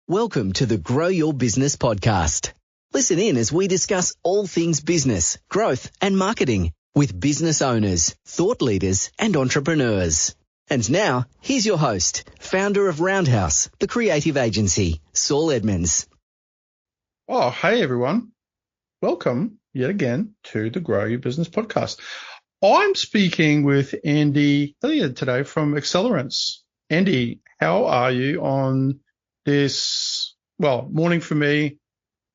Welcome to the Grow Your Business podcast. Listen in as we discuss all things business, growth and marketing with business owners, thought leaders and entrepreneurs. And now, here's your host, founder of Roundhouse, the creative agency, Saul Edmonds. Oh, hey everyone. Welcome yet again to the Grow Your Business podcast. I'm speaking with Andy Hilliard today from Accelerance. Andy, how are you on this, morning for me?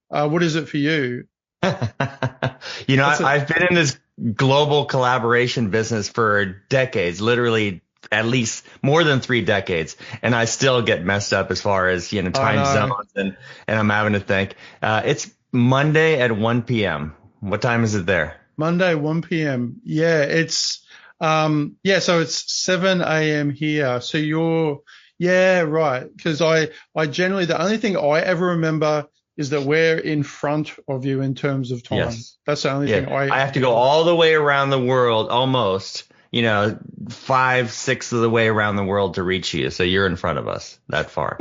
What is it for you? I've been in this global collaboration business for decades, literally at least more than 3 decades. And I still get messed up as far as, time zones and I'm having to think. It's Monday at 1 p.m. What time is it there? Monday, 1 p.m. Yeah, it's, so it's 7 a.m. here. So yeah, right. Because I generally, the only thing I ever remember is that we're in front of you in terms of time. Yes. That's the only thing I have to go all the way around the world, almost, 5/6 of the way around the world to reach you. So you're in front of us that far.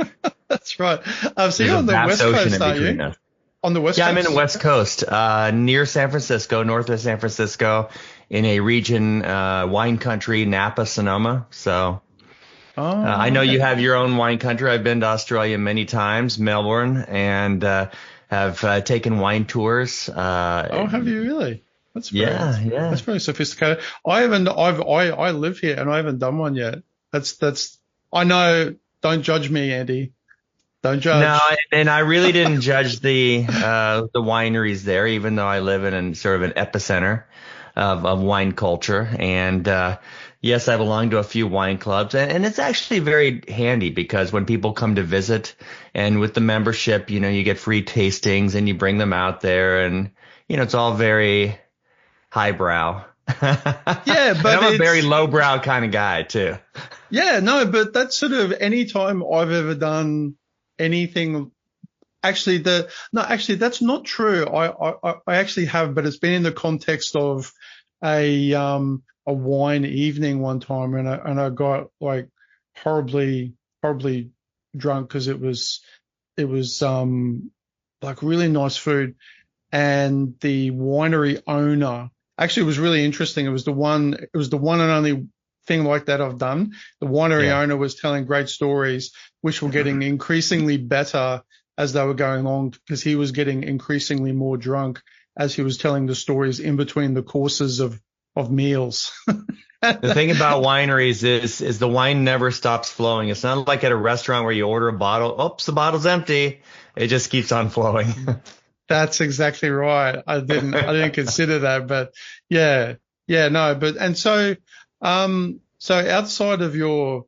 That's right. So you're on the West Coast, aren't you? Us. On the West Coast? Yeah, I'm in the West Coast, near San Francisco, north of San Francisco, in a region, wine country, Napa, Sonoma. So I know you have your own wine country. I've been to Australia many times, Melbourne, and have taken wine tours. Have you really? That's yeah. That's very sophisticated. I live here and I haven't done one yet. I know. Don't judge me, Andy. Don't judge. No, and I really didn't judge the wineries there, even though I live in sort of an epicenter of wine culture. And yes, I belong to a few wine clubs, and it's actually very handy because when people come to visit and with the membership, you get free tastings and you bring them out there, and it's all very highbrow. Yeah, but I'm a very lowbrow kind of guy too. Yeah, no, but that's sort of any time I've ever done anything. Actually, that's not true. I actually have, but it's been in the context of a wine evening one time, and I got like horribly drunk because it was like really nice food, and the winery owner actually was really interesting. It was the one and only thing like that I've done. The winery owner was telling great stories, which were getting increasingly better as they were going along, because he was getting increasingly more drunk as he was telling the stories in between the courses of meals. The thing about wineries is the wine never stops flowing. It's not like at a restaurant where you order a bottle. Oops, the bottle's empty. It just keeps on flowing. That's exactly right. I didn't consider that, but no, but, and so outside of your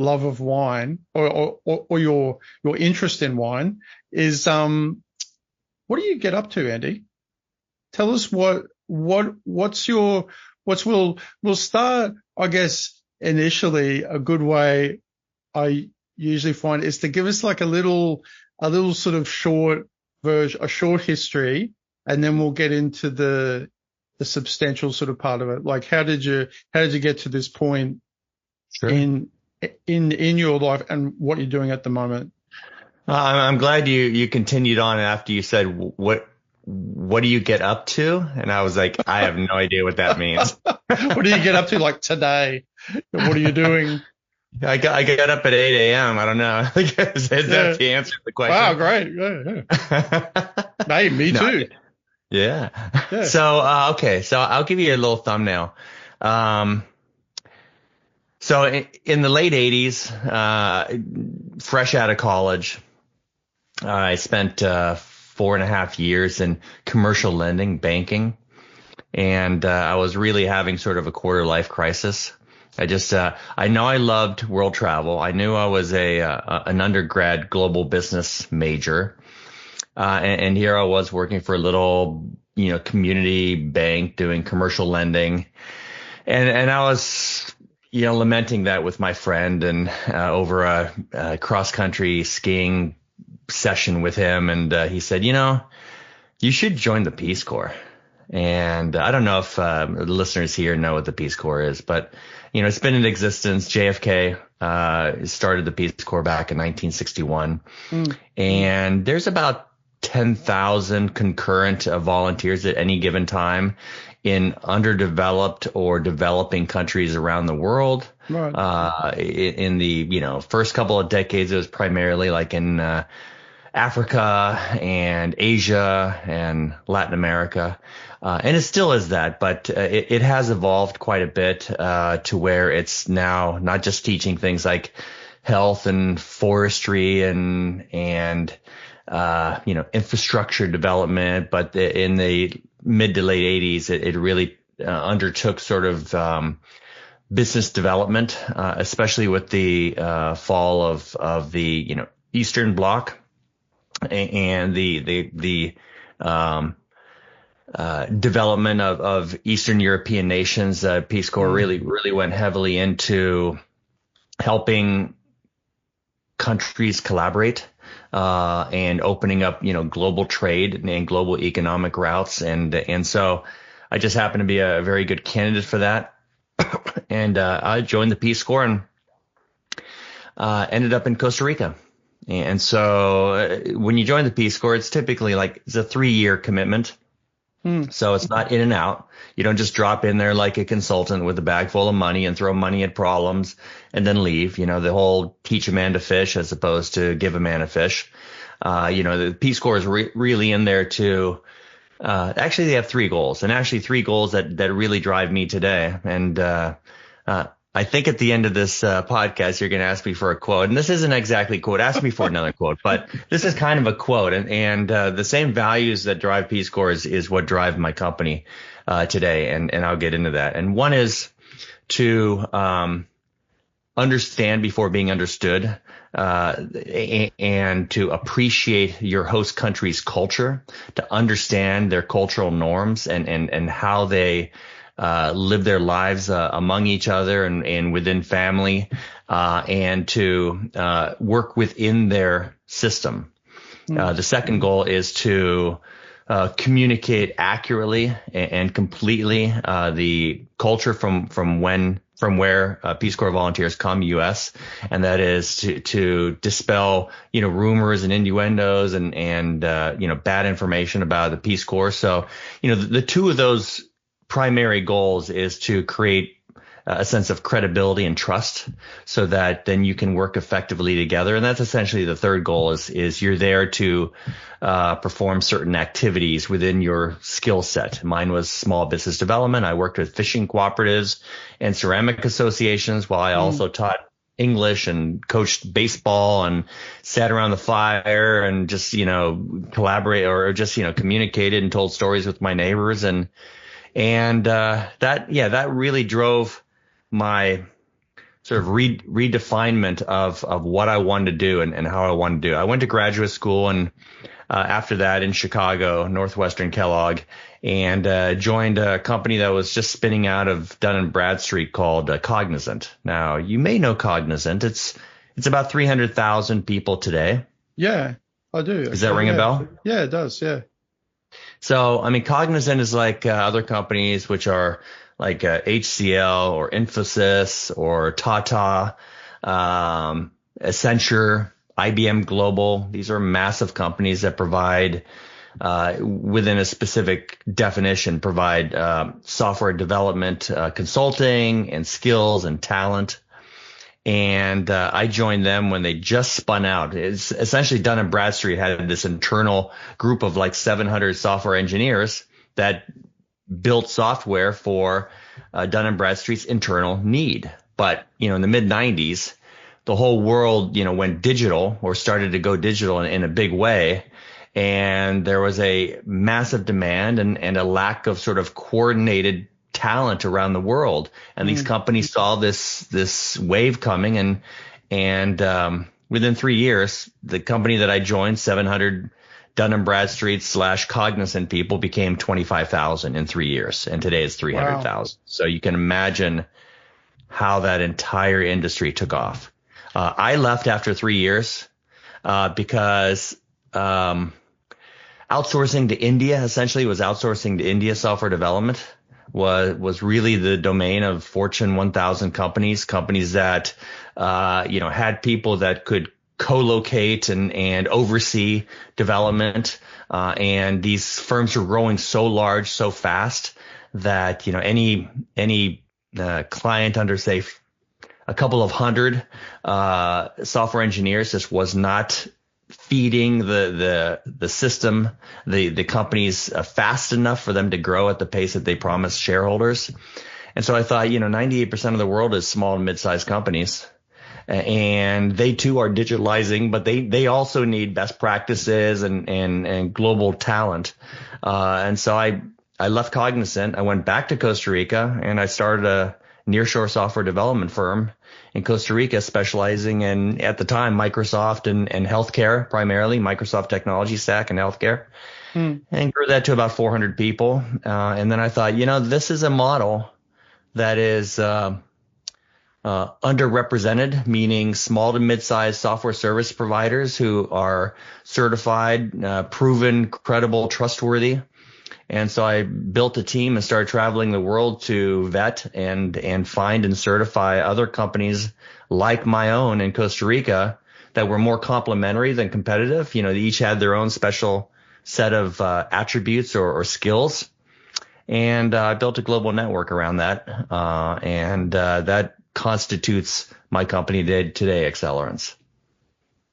love of wine or your interest in wine is, what do you get up to, Andy? Tell us we'll start, I guess, initially. A good way I usually find is to give us like a little sort of short version, a short history, and then we'll get into the substantial sort of part of it. Like, how did you get to this point in your life and what you're doing at the moment? I'm glad you continued on after you said, what do you get up to? And I was like, I have no idea what that means. What do you get up to, like, today? What are you doing? I got up at 8 a.m. I don't know. Is that the answer to the question? Wow, great. Yeah. Hey, me too. Yeah. So, okay. So I'll give you a little thumbnail. So in the late 80s, fresh out of college, I spent 4.5 years in commercial lending, banking, and I was really having sort of a quarter life crisis. I know I loved world travel. I knew I was an undergrad global business major, and here I was working for a little, community bank doing commercial lending, and I was, lamenting that with my friend and over a cross country skiing session with him, and he said, you should join the Peace Corps. And I don't know if the listeners here know what the Peace Corps is, but it's been in existence. JFK started the Peace Corps back in 1961. And there's about 10,000 concurrent volunteers at any given time in underdeveloped or developing countries around the world. Right. In the, first couple of decades, it was primarily like in Africa and Asia and Latin America. And it still is that, but it has evolved quite a bit to where it's now not just teaching things like health and forestry and infrastructure development, but in the mid to late 80s, it really undertook sort of business development, especially with the fall of the Eastern Bloc and the development of Eastern European nations. Peace Corps really went heavily into helping countries collaborate and opening up global trade and global economic routes, and so I just happen to be a very good candidate for that. And I joined the Peace Corps and ended up in Costa Rica. And so when you join the Peace Corps, it's typically it's a 3-year commitment. So it's not in and out. You don't just drop in there like a consultant with a bag full of money and throw money at problems and then leave. The whole teach a man to fish as opposed to give a man a fish. The Peace Corps is really in there to actually they have 3 goals, and actually 3 goals that really drive me today. And I think at the end of this podcast, you're going to ask me for a quote, and this isn't exactly a quote. Ask me for another quote, but this is kind of a quote. And the same values that drive Peace Corps is what drive my company today, and I'll get into that. And one is to understand before being understood, and to appreciate your host country's culture, to understand their cultural norms and how they live their lives among each other and within family, and to work within their system. The second goal is to communicate accurately and completely the culture from where Peace Corps volunteers come, U.S., and that is to dispel rumors and innuendos and bad information about the Peace Corps. So the 2 of those primary goals is to create a sense of credibility and trust so that then you can work effectively together. And that's essentially the third goal is you're there to perform certain activities within your skill set. Mine was small business development. I worked with fishing cooperatives and ceramic associations while I also taught English and coached baseball and sat around the fire and just, collaborate or just, communicated and told stories with my neighbors. And that really drove my sort of redefinement of what I wanted to do and how I wanted to do. I went to graduate school and after that in Chicago, Northwestern Kellogg, and joined a company that was just spinning out of Dun & Bradstreet called Cognizant. Now, you may know Cognizant. It's about 300,000 people today. Yeah, I do. Does that ring a bell? Yeah, it does. Yeah. So, Cognizant is like other companies, which are like HCL or Infosys or Tata, Accenture, IBM Global. These are massive companies that provide, within a specific definition, provide software development, consulting and skills and talent. And I joined them when they just spun out. It's essentially Dun & Bradstreet had this internal group of like 700 software engineers that built software for Dun & Bradstreet's internal need. But, in the mid 90s, the whole world, went digital or started to go digital in a big way. And there was a massive demand and a lack of sort of coordinated talent around the world. And these companies saw this wave coming and within 3 years, the company that I joined, 700 Dun & Bradstreet / Cognizant people became 25,000 in 3 years. And today it's 300,000. Wow. So you can imagine how that entire industry took off. I left after 3 years because outsourcing to India essentially was outsourcing to India software development. was really the domain of Fortune 1000 companies that, had people that could co-locate and oversee development. And these firms are growing so large, so fast that, any client under, say, a couple of hundred software engineers just was not feeding the system, the companies fast enough for them to grow at the pace that they promised shareholders. And so I thought, 98% of the world is small and mid-sized companies, and they too are digitalizing, but they also need best practices and global talent. And so I left Cognizant. I went back to Costa Rica and I started a nearshore software development firm in Costa Rica, specializing in, at the time, Microsoft and healthcare, primarily Microsoft technology stack and healthcare, and grew that to about 400 people. And then I thought, this is a model that is underrepresented, meaning small to mid-sized software service providers who are certified, proven, credible, trustworthy. And so I built a team and started traveling the world to vet and find and certify other companies like my own in Costa Rica that were more complementary than competitive. They each had their own special set of attributes or skills. And I built a global network around that. And that constitutes my company today, Accelerance.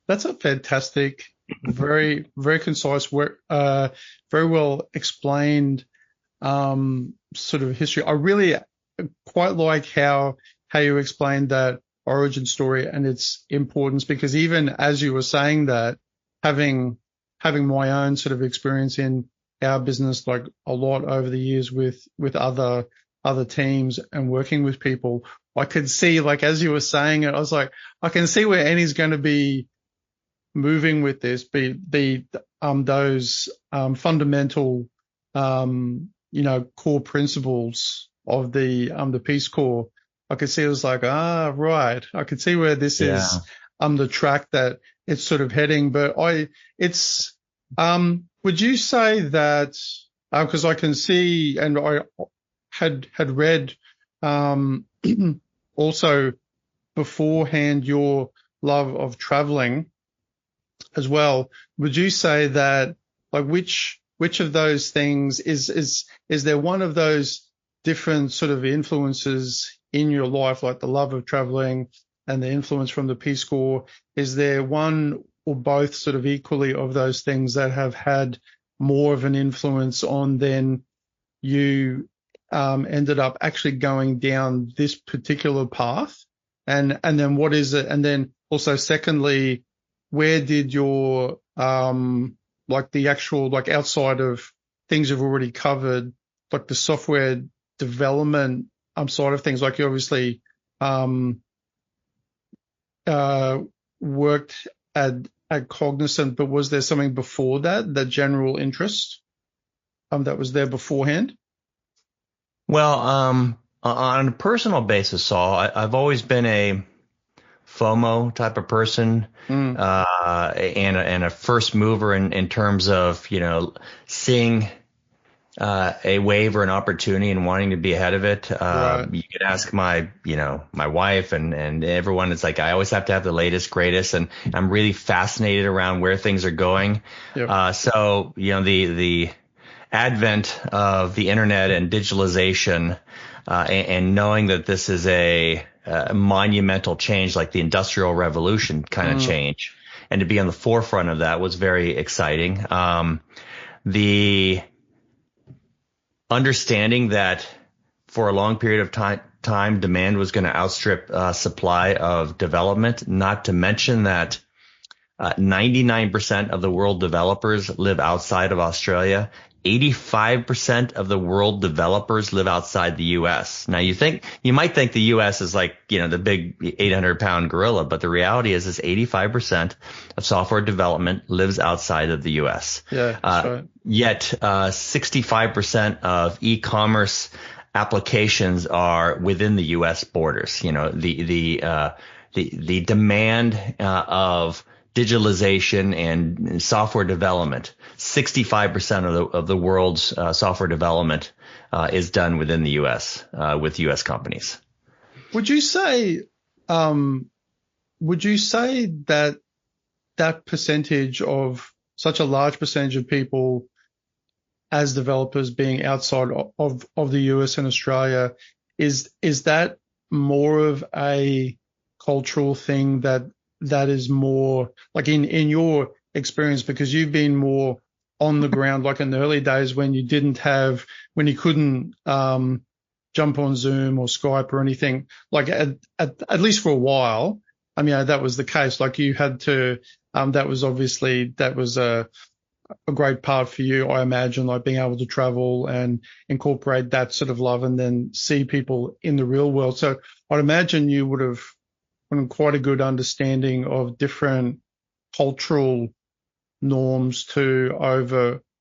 That's a fantastic, very, very concise work, very well explained sort of history. I really quite like how you explained that origin story and its importance, because even as you were saying that, having my own sort of experience in our business, like a lot over the years with other teams and working with people, I could see, like, as you were saying it, I was like, I can see where Annie's going to be moving with this, those fundamental, core principles of the Peace Corps. I could see it was like, right. I could see where this is the track that it's sort of heading. But would you say that, because I can see, and I had read also beforehand your love of traveling as well. Would you say that, like, which of those things is there one of those different sort of influences in your life, like the love of traveling and the influence from the Peace Corps? Is there one or both sort of equally of those things that have had more of an influence on then you ended up actually going down this particular path? And then what is it? And then also secondly, where did your, like the actual, like outside of things you've already covered, like the software development side of things, like you obviously worked at Cognizant, but was there something before that general interest that was there beforehand? Well, on a personal basis, Saul, I've always been a FOMO type of person, and a first mover in terms of, seeing a wave or an opportunity and wanting to be ahead of it. Right. You could ask my wife and everyone. It's like I always have to have the latest, greatest, and I'm really fascinated around where things are going. Yep. So the advent of the internet and digitalization, and knowing that this is a monumental change, like the Industrial Revolution kind of change, and to be on the forefront of that was very exciting. The understanding that for a long period of time demand was going to outstrip supply of development, not to mention that 99% of the world developers live outside of Australia. 85% of the world developers live outside the U.S. Now you might think the U.S. is like, the big 800-pound gorilla, but the reality is 85% of software development lives outside of the U.S. Yeah, that's right. Yet 65% of e-commerce applications are within the U.S. borders. The demand of digitalization and software development, 65% of the world's software development is done within the U.S. With U.S. companies. Would you say that percentage of such a large percentage of people as developers being outside of the US and Australia, is that more of a cultural thing that is more like in your experience, because you've been more on the ground, like in the early days when you couldn't jump on Zoom or Skype or anything, like at least for a while. I mean, that was the case. Like you had to, that was a great part for you, I imagine, like being able to travel and incorporate that sort of love and then see people in the real world. So I'd imagine you would have quite a good understanding of different cultural norms to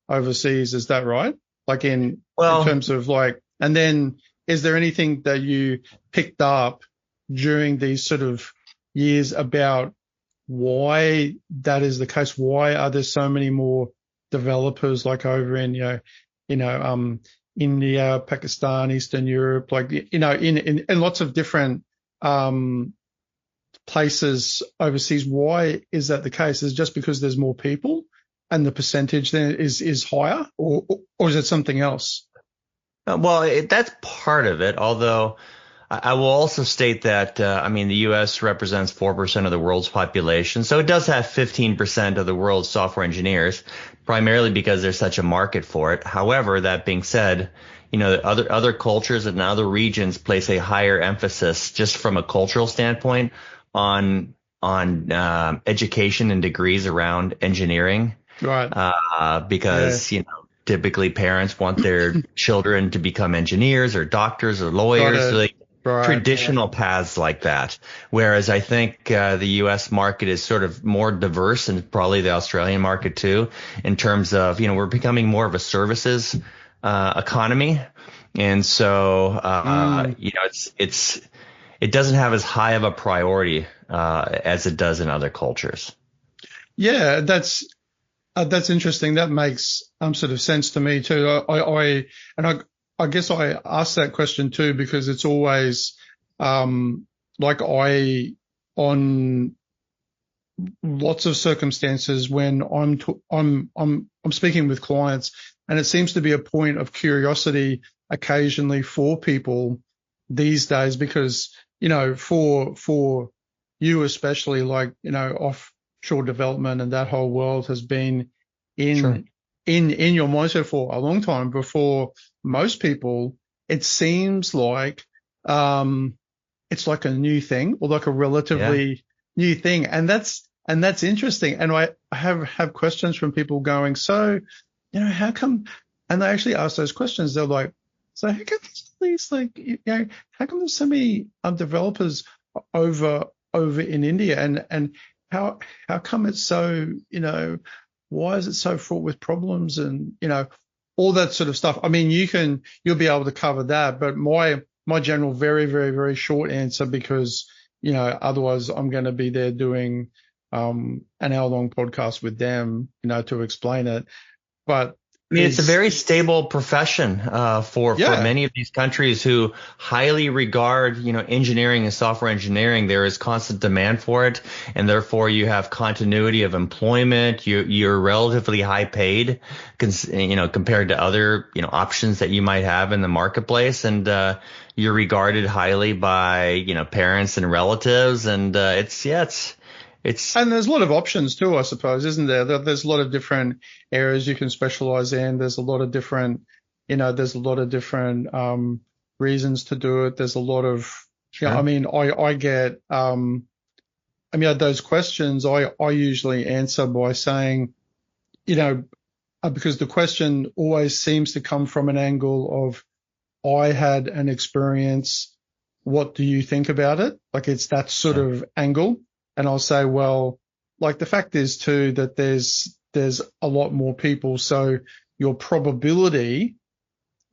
overseas. Is that right? Like in terms of like, and then is there anything that you picked up during these sort of years about why that is the case? Why are there so many more developers like over in India, Pakistan, Eastern Europe, like in lots of different places overseas? Why is that the case? Is it just because there's more people and the percentage there is higher, or is it something else? Well, that's part of it, although I will also state that, the U.S. represents 4% of the world's population, so it does have 15% of the world's software engineers, primarily because there's such a market for it. However, that being said, other cultures and other regions place a higher emphasis, just from a cultural standpoint, on education and degrees around engineering, right? Because typically parents want their children to become engineers or doctors or lawyers. Traditional paths like that. Whereas I think the U.S. market is sort of more diverse, and probably the Australian market too, in terms of, we're becoming more of a services economy. And so, it doesn't have as high of a priority as it does in other cultures. Yeah, that's interesting. That makes sort of sense to me too. I guess I ask that question too because it's always on lots of circumstances when I'm speaking with clients, and it seems to be a point of curiosity occasionally for people these days, because for you especially, like offshore development and that whole world has been in your mindset for a long time. Before most people, it seems like it's like a new thing, or like a relatively new thing, and that's interesting. And I have questions from people going, so how come? And they actually ask those questions. They're like, so how come these how come there's so many developers over in India, and how come it's so why is it so fraught with problems and all that sort of stuff? I mean, you'll be able to cover that, but my general very, very, very short answer, because otherwise I'm going to be there doing an hour-long podcast with them to explain it. But it's a very stable profession for many of these countries who highly regard, engineering and software engineering. There is constant demand for it, and therefore you have continuity of employment. You're relatively high paid, compared to other, options that you might have in the marketplace, and you're regarded highly by, parents and relatives, and and there's a lot of options too, I suppose, isn't there? There's a lot of different areas you can specialize in. There's a lot of different, reasons to do it. There's a lot of, I get, those questions I usually answer by saying, because the question always seems to come from an angle of, I had an experience, what do you think about it? Like it's that sort of angle. And I'll say, well, like the fact is too that there's a lot more people. So your probability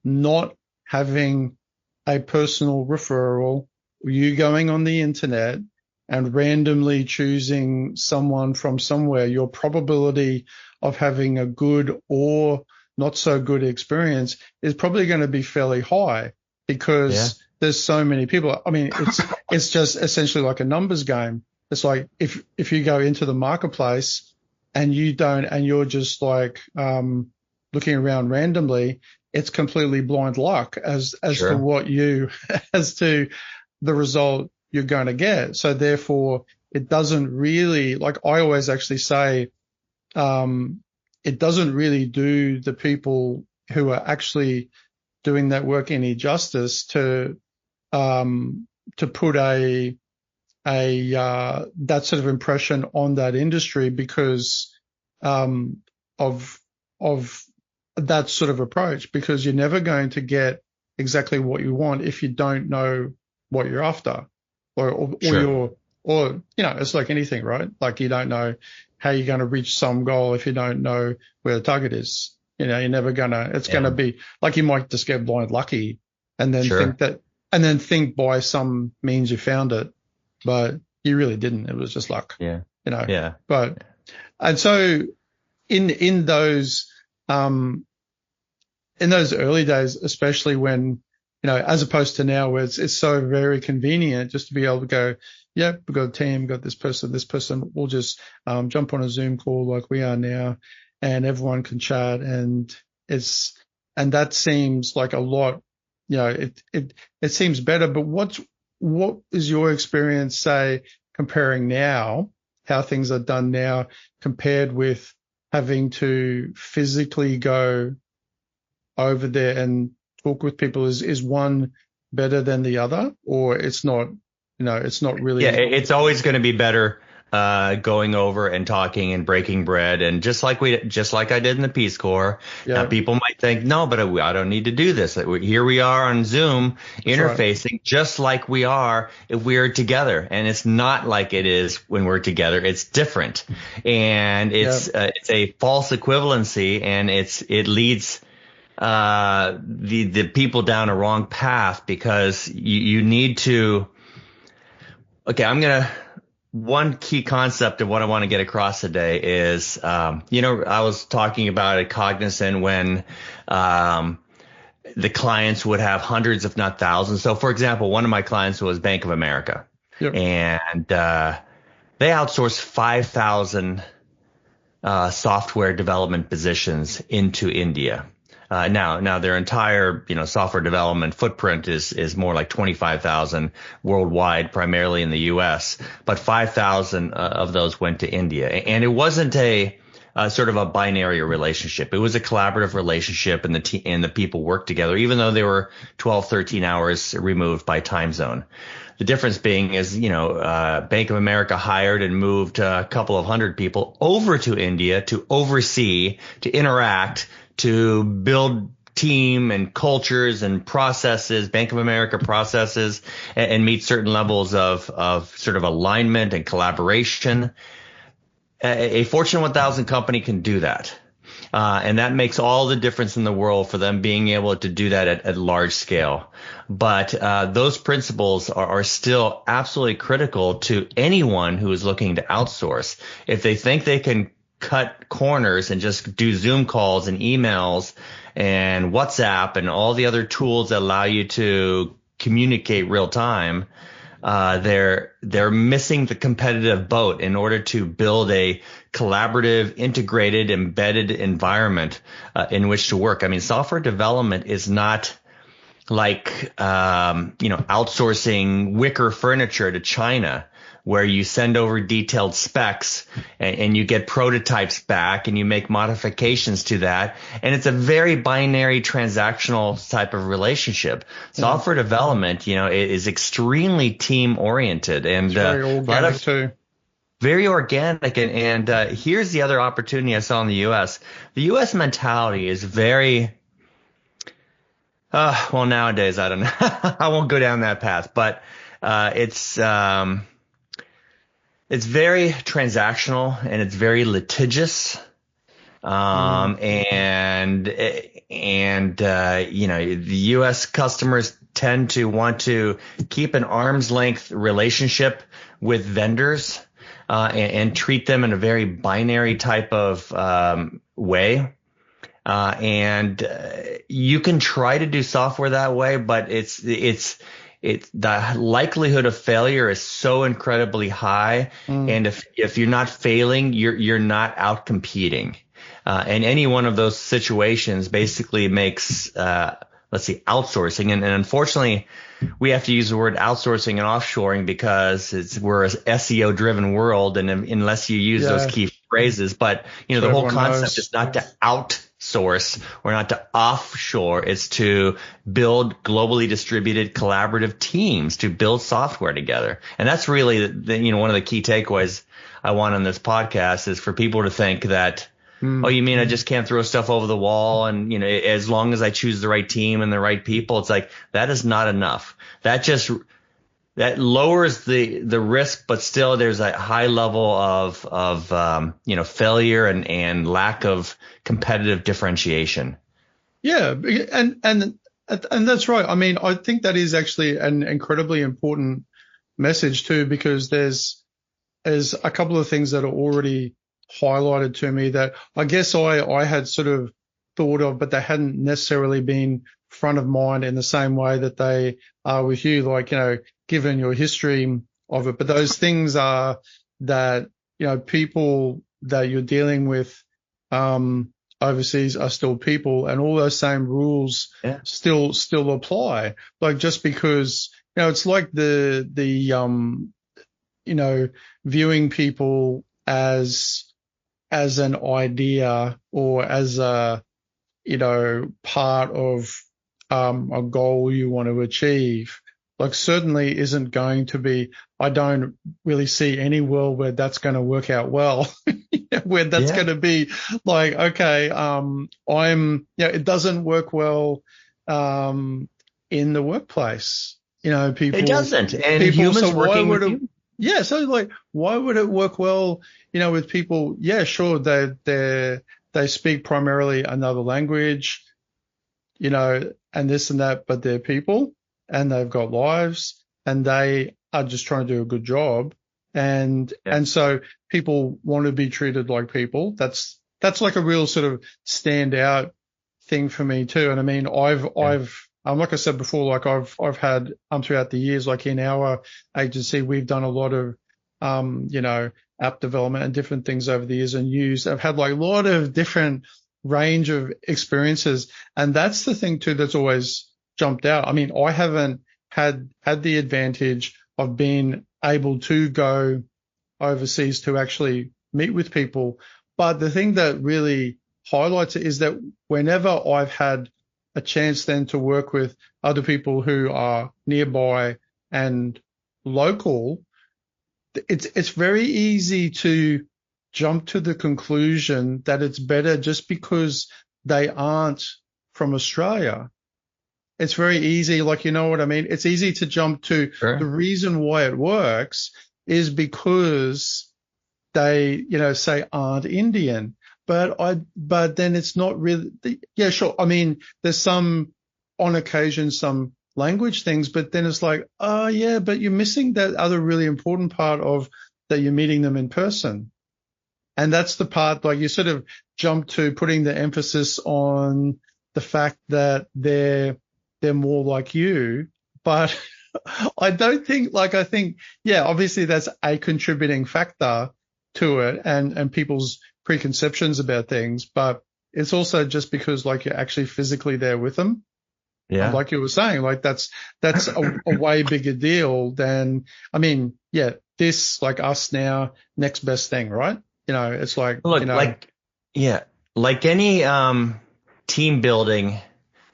not having a personal referral, you going on the internet and randomly choosing someone from somewhere, your probability of having a good or not so good experience is probably going to be fairly high because there's so many people. I mean, it's just essentially like a numbers game. It's like if you go into the marketplace and you're just like looking around randomly, it's completely blind luck as to as to the result you're going to get. So therefore, it doesn't really, like I always actually say, it doesn't really do the people who are actually doing that work any justice to put that sort of impression on that industry because of that sort of approach, because you're never going to get exactly what you want if you don't know what you're after, or it's like anything, right? Like you don't know how you're going to reach some goal if you don't know where the target is. You're never it's going to be like you might just get blind lucky and then think by some means you found it, but you really didn't. It was just luck. But, and so in those early days, especially when, as opposed to now where it's so very convenient just to be able to go, we've got a team, got this person, we'll just jump on a Zoom call like we are now and everyone can chat, and that seems like a lot, it seems better. But what is your experience, say, comparing now, how things are done now compared with having to physically go over there and talk with people? Is one better than the other, or it's not, it's not really? Yeah, it's always going to be better going over and talking and breaking bread. And just like I did in the Peace Corps, people might think, no, but I don't need to do this. Here we are on Zoom interfacing just like we are if we are together. And it's not like it is when we're together. It's different. And it's a false equivalency, and it leads the people down a wrong path, because you need to. Okay, one key concept of what I want to get across today is, I was talking about at Cognizant when the clients would have hundreds, if not thousands. So, for example, one of my clients was Bank of America, and they outsourced 5,000 software development positions into India. Now their entire, software development footprint is more like 25,000 worldwide, primarily in the U.S., but 5,000 of those went to India. And it wasn't a sort of a binary relationship. It was a collaborative relationship, and the people worked together, even though they were 12, 13 hours removed by time zone. The difference being is, Bank of America hired and moved a couple of hundred people over to India to oversee, to interact, to build team and cultures and processes, Bank of America processes, and meet certain levels of sort of alignment and collaboration. A Fortune 1000 company can do that. And that makes all the difference in the world for them being able to do that at large scale. But those principles are still absolutely critical to anyone who is looking to outsource. If they think they can cut corners and just do Zoom calls and emails and WhatsApp and all the other tools that allow you to communicate real time, they're missing the competitive boat in order to build a collaborative, integrated, embedded environment in which to work. I mean, software development is not like outsourcing wicker furniture to China, where you send over detailed specs and you get prototypes back and you make modifications to that. And it's a very binary transactional type of relationship. Software development, is extremely team oriented and very organic too. Very organic. And here's the other opportunity I saw in the U.S. The U.S. mentality is very, well, nowadays, I don't know. I won't go down that path, but it's very transactional and it's very litigious. And the U.S. customers tend to want to keep an arm's length relationship with vendors, and treat them in a very binary type of way. And you can try to do software that way, but it's the likelihood of failure is so incredibly high. And if you're not failing, you're not out competing. And any one of those situations basically makes, let's see, outsourcing. And unfortunately, we have to use the word outsourcing and offshoring because we're an SEO driven world. And unless you use those key phrases, but the whole concept is not to outsource or not to offshore. It's to build globally distributed collaborative teams to build software together. And that's really one of the key takeaways I want on this podcast is for people to think that, oh, you mean I just can't throw stuff over the wall? And, as long as I choose the right team and the right people, it's like, that is not enough. That lowers the risk, but still there's a high level of failure and lack of competitive differentiation. Yeah. And that's right. I mean, I think that is actually an incredibly important message too, because there's a couple of things that are already highlighted to me that I guess I had sort of thought of, but they hadn't necessarily been front of mind in the same way that they are with you, like, given your history of it. But those things are that, people that you're dealing with overseas are still people, and all those same rules still apply. Like, just because, it's like the viewing people as an idea or as a, part of a goal you want to achieve, like, certainly isn't going to be, I don't really see any world where that's going to work out well, where that's going to be like, okay, it doesn't work well in the workplace. People. It doesn't. And people, humans so working with you. Yeah. So like, why would it work well, with people? Yeah, sure. They speak primarily another language, and this and that, but they're people and they've got lives and they are just trying to do a good job. And so people want to be treated like people. That's like a real sort of standout thing for me too. And I mean, I've like I said before, like I've had, throughout the years, like in our agency, we've done a lot of, app development and different things over the years, and I've had like a lot of different range of experiences. And that's the thing too, that's always jumped out. I mean, I haven't had the advantage of being able to go overseas to actually meet with people. But the thing that really highlights it is that whenever I've had a chance then to work with other people who are nearby and local, it's very easy to jump to the conclusion that it's better just because they aren't from Australia. It's very easy, like, you know what I mean? It's easy to jump to the reason why it works is because they, say aren't Indian. But then it's not really, yeah, sure. I mean, there's on occasion, some language things, but then it's like, oh yeah, but you're missing that other really important part of that you're meeting them in person. And that's the part, like, you sort of jump to putting the emphasis on the fact that they're more like you. But I don't think, like, I think, yeah, obviously that's a contributing factor to it and people's preconceptions about things, but it's also just because, like, you're actually physically there with them. Yeah. Like you were saying, like, that's a way bigger deal than, I mean, yeah, this, like, us now, next best thing, right? It's like, look, like any team building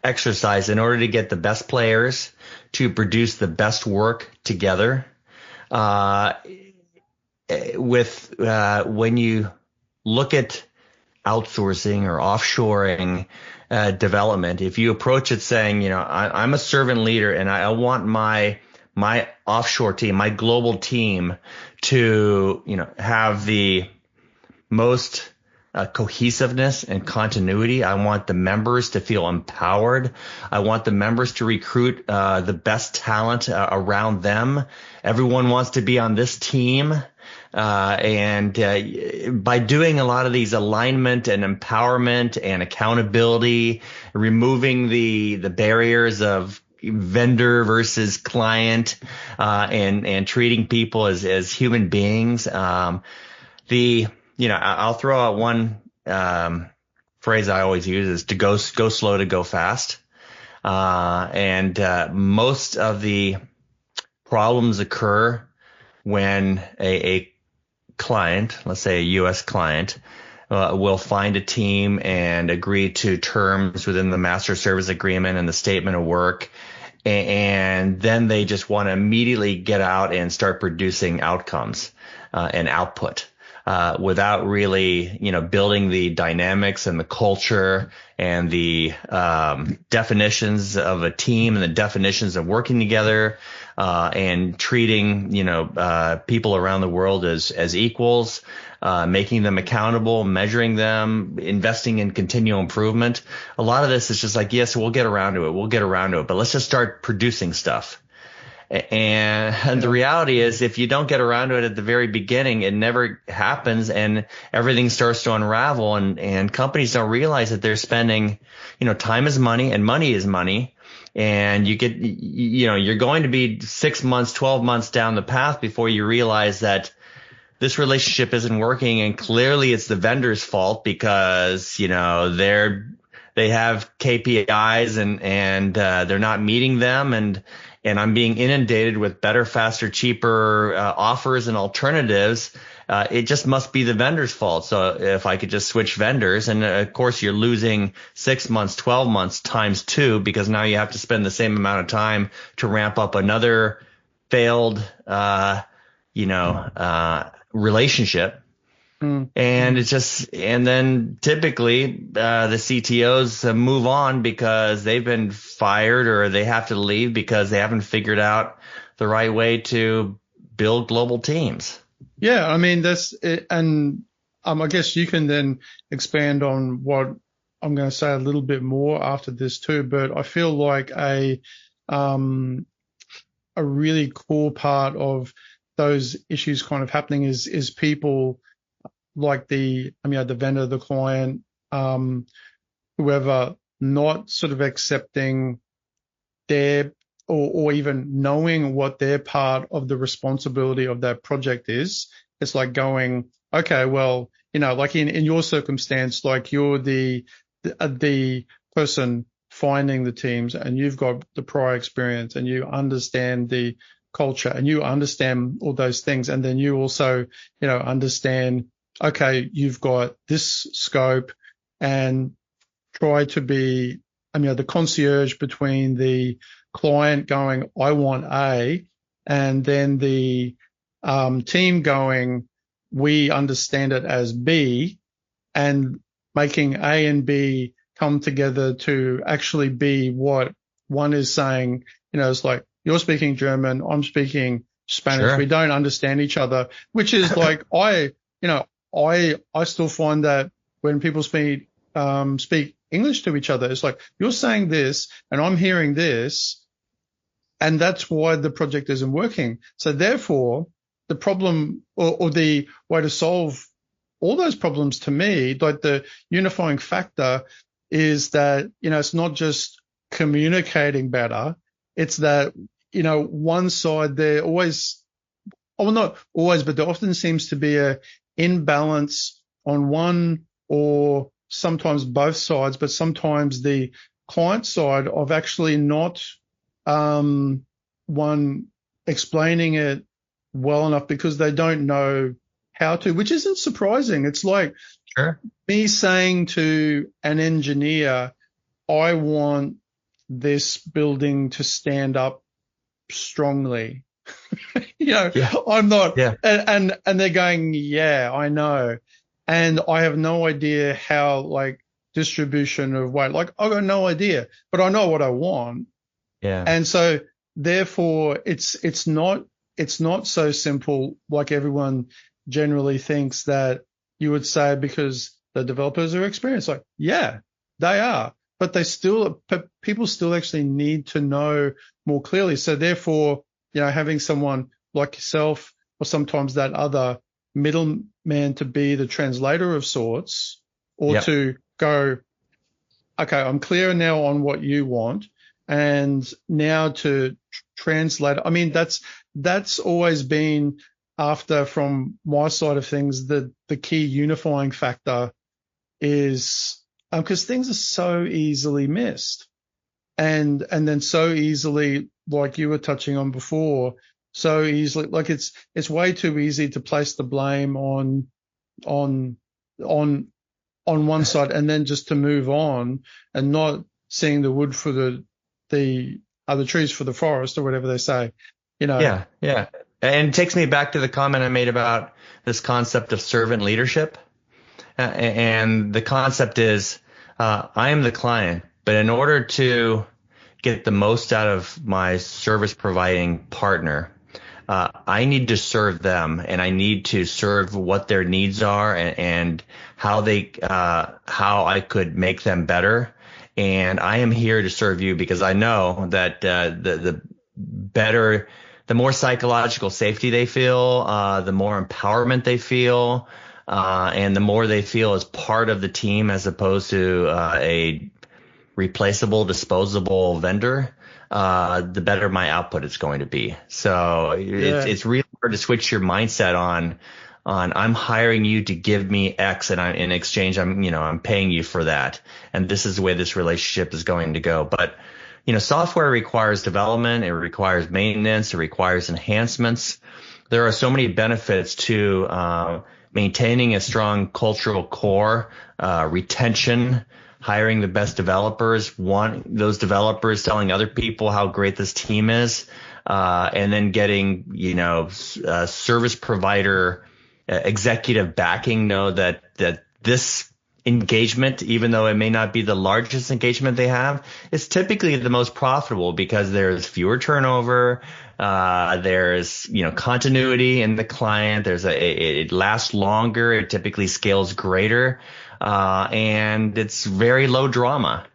exercise, in order to get the best players to produce the best work together, when you look at outsourcing or offshoring development, if you approach it saying, I'm a servant leader and I want my offshore team, my global team to, have the most cohesiveness and continuity. I want the members to feel empowered. I want the members to recruit the best talent around them. Everyone wants to be on this team. And by doing a lot of these alignment and empowerment and accountability, removing the barriers of vendor versus client, and treating people as human beings. I'll throw out one phrase I always use is to go slow to go fast. And most of the problems occur when a client, let's say a U.S. client, will find a team and agree to terms within the master service agreement and the statement of work. And then they just want to immediately get out and start producing outcomes and output. Without really, building the dynamics and the culture and the definitions of a team and the definitions of working together, and treating, people around the world as equals, making them accountable, measuring them, investing in continual improvement. A lot of this is just like, yes, we'll get around to it, but let's just start producing stuff. And the reality is, if you don't get around to it at the very beginning, it never happens, and everything starts to unravel, and companies don't realize that they're spending, time is money and money is money. And you're going to be 6 months, 12 months down the path before you realize that this relationship isn't working. And clearly it's the vendor's fault because, they have KPIs and they're not meeting them. And I'm being inundated with better, faster, cheaper offers and alternatives. It just must be the vendor's fault. So if I could just switch vendors, and of course you're losing 6 months, 12 months times 2, because now you have to spend the same amount of time to ramp up another failed, relationship. And and then typically, the CTOs move on because they've been fired or they have to leave because they haven't figured out the right way to build global teams. Yeah. I mean, that's it. And, I guess you can then expand on what I'm going to say a little bit more after this too, but I feel like a really cool part of those issues kind of happening is people like the vendor, the client, whoever, not sort of accepting their or even knowing what their part of the responsibility of that project is. It's like going, okay, well, like in your circumstance, like you're the person finding the teams and you've got the prior experience and you understand the culture and you understand all those things. And then you also, understand, okay, you've got this scope, and try to be, the concierge between the client going, I want A, and then the team going, we understand it as B, and making A and B come together to actually be what one is saying. It's like, you're speaking German, I'm speaking Spanish. Sure. We don't understand each other, which is like, I still find that when people speak English to each other, it's like, you're saying this and I'm hearing this, and that's why the project isn't working. So therefore, the problem or the way to solve all those problems, to me, like the unifying factor is that, it's not just communicating better. It's that, one side, there always, not always, but there often seems to be a imbalance on one or sometimes both sides, but sometimes the client side of actually not one explaining it well enough because they don't know how to, which isn't surprising. It's like me saying to an engineer, I want this building to stand up strongly. I'm not, and they're going, yeah, I know. And I have no idea how, like, distribution of weight, like, I've got no idea, but I know what I want. Yeah. And so therefore it's not so simple like everyone generally thinks that you would say, because the developers are experienced. Like, yeah, they are, but people still actually need to know more clearly. So therefore, having someone like yourself or sometimes that other middleman to be the translator of sorts, or to go, okay, I'm clear now on what you want, and now to translate. I mean, that's always been, after, from my side of things, the key unifying factor is, because things are so easily missed, and then so easily, like you were touching on before, so easily, like it's way too easy to place the blame on one side and then just to move on, and not seeing the wood for the other trees for the forest, or whatever they say, Yeah. And it takes me back to the comment I made about this concept of servant leadership. And the concept is, I am the client, but in order to get the most out of my service providing partner, I need to serve them, and I need to serve what their needs are, and how I could make them better. And I am here to serve you because I know that the more psychological safety they feel, the more empowerment they feel, and the more they feel as part of the team as opposed to a replaceable, disposable vendor, the better my output is going to be. So it's really hard to switch your mindset on I'm hiring you to give me X, and in exchange I'm paying you for that, and this is the way this relationship is going to go. But software requires development, it requires maintenance, it requires enhancements. There are so many benefits to maintaining a strong cultural core, retention, hiring the best developers, those developers telling other people how great this team is, and then getting, service provider executive backing, know that this engagement, even though it may not be the largest engagement they have, is typically the most profitable because there's fewer turnover. There's, continuity in the client. It lasts longer. It typically scales greater. And it's very low drama.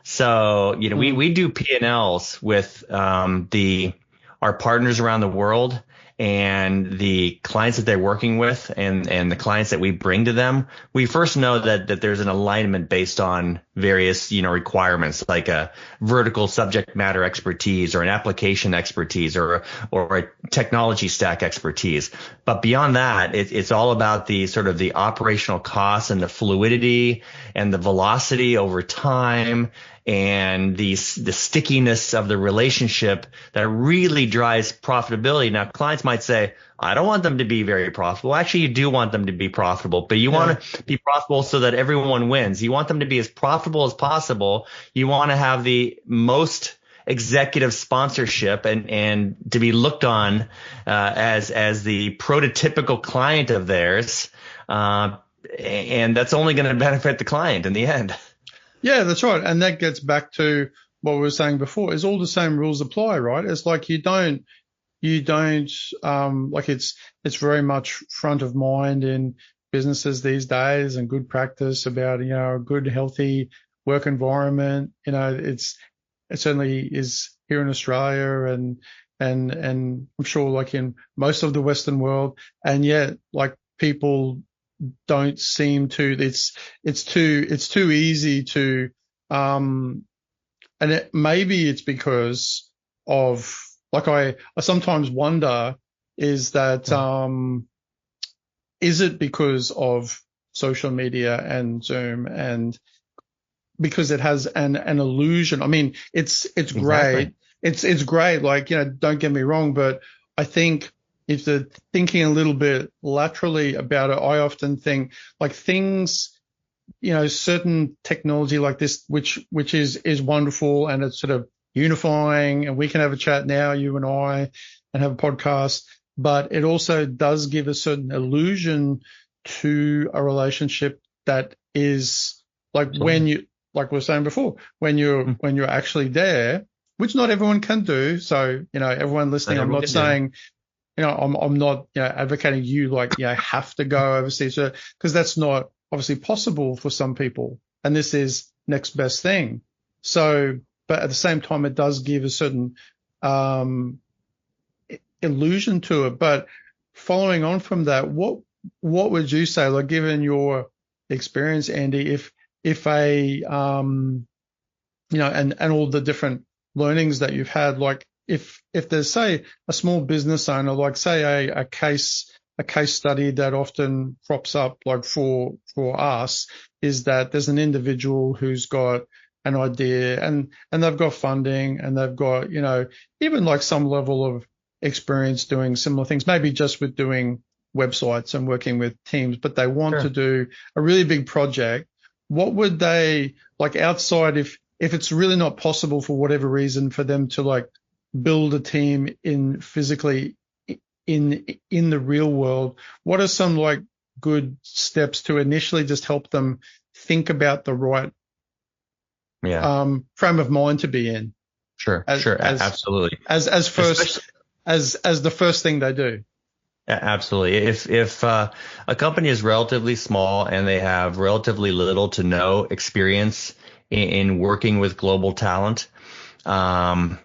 So, we do P&Ls with, our partners around the world, and the clients that they're working with, and the clients that we bring to them. We first know that there's an alignment based on various, requirements, like a vertical subject matter expertise, or an application expertise, or a technology stack expertise. But beyond that, it's all about the sort of the operational costs and the fluidity and the velocity over time, and the stickiness of the relationship that really drives profitability. Now, clients might say, I don't want them to be very profitable. Actually, you do want them to be profitable, but you want to be profitable so that everyone wins. You want them to be as profitable as possible. You want to have the most executive sponsorship, and to be looked on as the prototypical client of theirs. And that's only going to benefit the client in the end. Yeah, that's right. And that gets back to what we were saying before, is all the same rules apply, right? It's like you don't, like it's very much front of mind in businesses these days, and good practice about, a good, healthy work environment. It certainly is here in Australia, and I'm sure like in most of the Western world. And yet, like, people don't seem to, it's too easy to, and maybe it's because of, like, I sometimes wonder, is that, is it because of social media and Zoom, and because it has an illusion? I mean, it's great. Exactly. It's great. Like, don't get me wrong, but I think, if they're thinking a little bit laterally about it, I often think, like, things, certain technology like this, which is wonderful, and it's sort of unifying, and we can have a chat now, you and I, and have a podcast, but it also does give a certain illusion to a relationship that is, like, when you, like we were saying before, when you're actually there, which not everyone can do. So, everyone listening, I'm not saying, I'm not, advocating you, like, have to go overseas, because that's not obviously possible for some people, and this is next best thing. So, but at the same time, it does give a certain illusion to it. But following on from that, what would you say, like given your experience, Andy, if a and all the different learnings that you've had, like if there's, say, a small business owner, like say a case study that often crops up, like for us, is that there's an individual who's got an idea and they've got funding and they've got, even like some level of experience doing similar things, maybe just with doing websites and working with teams, but they want to do a really big project. What would they, like, outside, if it's really not possible for whatever reason for them to like build a team physically in the real world, what are some like good steps to initially just help them think about the right frame of mind to be in? Absolutely. As the first thing they do. Absolutely. If a company is relatively small and they have relatively little to no experience in working with global talent, a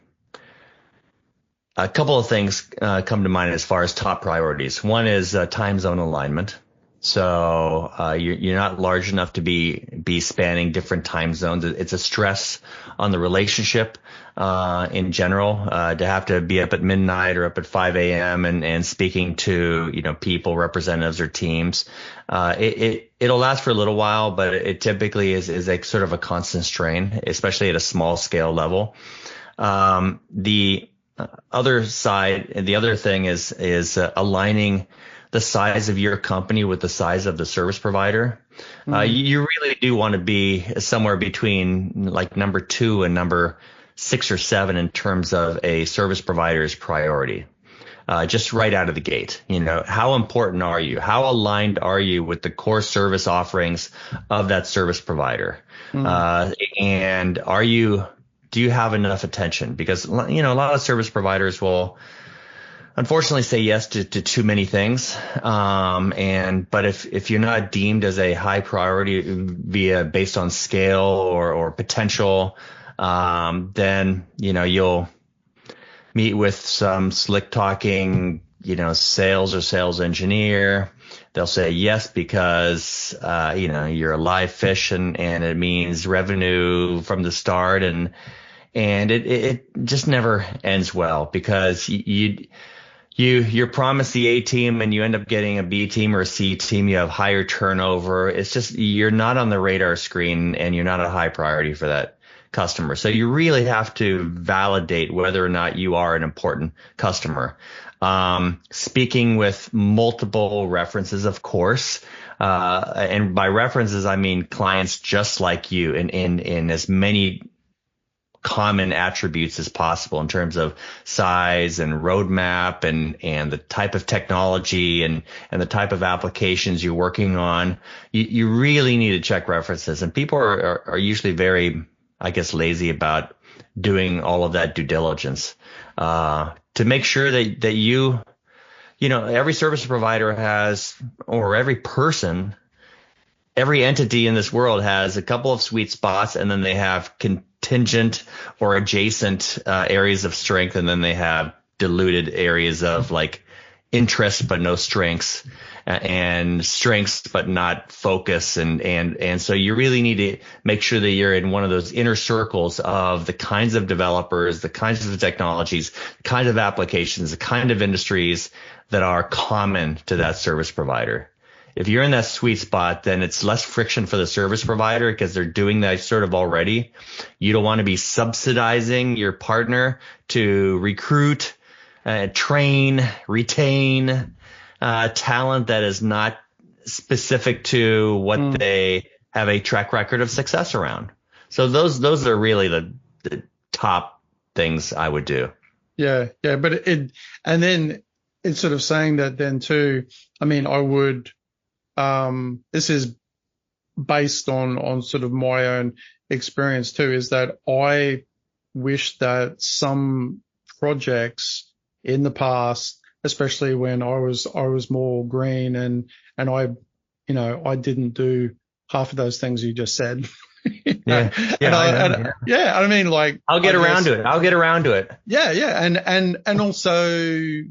couple of things come to mind as far as top priorities. One is time zone alignment. So you're not large enough to be spanning different time zones. It's a stress on the relationship in general to have to be up at midnight or up at 5 a.m. and speaking to people, representatives, or teams. It'll last for a little while, but it typically is like sort of a constant strain, especially at a small scale level. The other side, and the other thing is aligning the size of your company with the size of the service provider. You really do want to be somewhere between like number 2 and number 6 or 7 in terms of a service provider's priority. Just right out of the gate, how important are you? How aligned are you with the core service offerings of that service provider? And do you have enough attention? Because, a lot of service providers will unfortunately say yes to too many things. But if you're not deemed as a high priority based on scale or potential, then, you'll meet with some slick talking, sales or sales engineer. They'll say yes because, you're a live fish and it means revenue from the start. And it just never ends well because you're promised the A team and you end up getting a B team or a C team. You have higher turnover. It's just, you're not on the radar screen and you're not a high priority for that customer. So you really have to validate whether or not you are an important customer. Speaking with multiple references, of course, and by references, I mean clients just like you in as many common attributes as possible in terms of size and roadmap and the type of technology and the type of applications you're working on. You really need to check references, and people are usually very, I guess, lazy about doing all of that due diligence to make sure that every service provider has, or every person, every entity in this world has a couple of sweet spots, and then they have contingent or adjacent areas of strength, and then they have diluted areas of like interest but no strengths, and strengths but not focus, and so you really need to make sure that you're in one of those inner circles of the kinds of developers, the kinds of technologies, the kinds of applications, the kind of industries that are common to that service provider. If you're in that sweet spot, then it's less friction for the service provider because they're doing that sort of already. You don't want to be subsidizing your partner to recruit, train, retain talent that is not specific to what they have a track record of success around. So those are really the top things I would do. Yeah, but and then it's sort of saying that then too. I mean, I would. This is based on sort of my own experience too, is that I wish that some projects in the past, especially when I was more green and I didn't do half of those things you just said. Yeah. I mean, like, I'll get around to it. Yeah. And also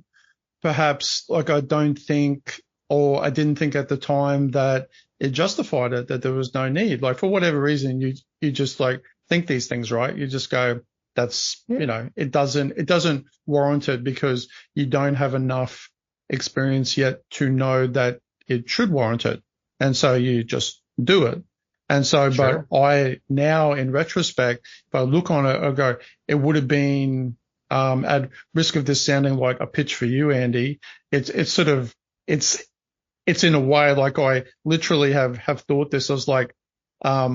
perhaps like I didn't think at the time that it justified it, that there was no need. Like for whatever reason, you just like think these things, right? You just go, that's, it doesn't warrant it because you don't have enough experience yet to know that it should warrant it. And so you just do it. And so, Sure. but I now in retrospect, if I look on it, I go, it would have been, at risk of this sounding like a pitch for you, Andy, it's in a way like I literally have thought this. I was like, I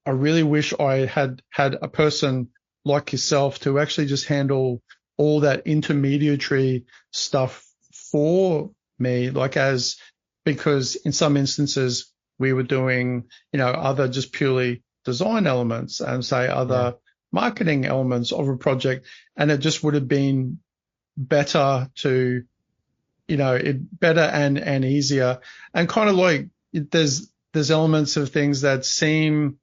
really wish I had a person like yourself to actually just handle all that intermediary stuff for me, because in some instances we were doing, other just purely design elements and say other marketing elements of a project. And it just would have been better to, better and easier, and kind of like there's elements of things that seem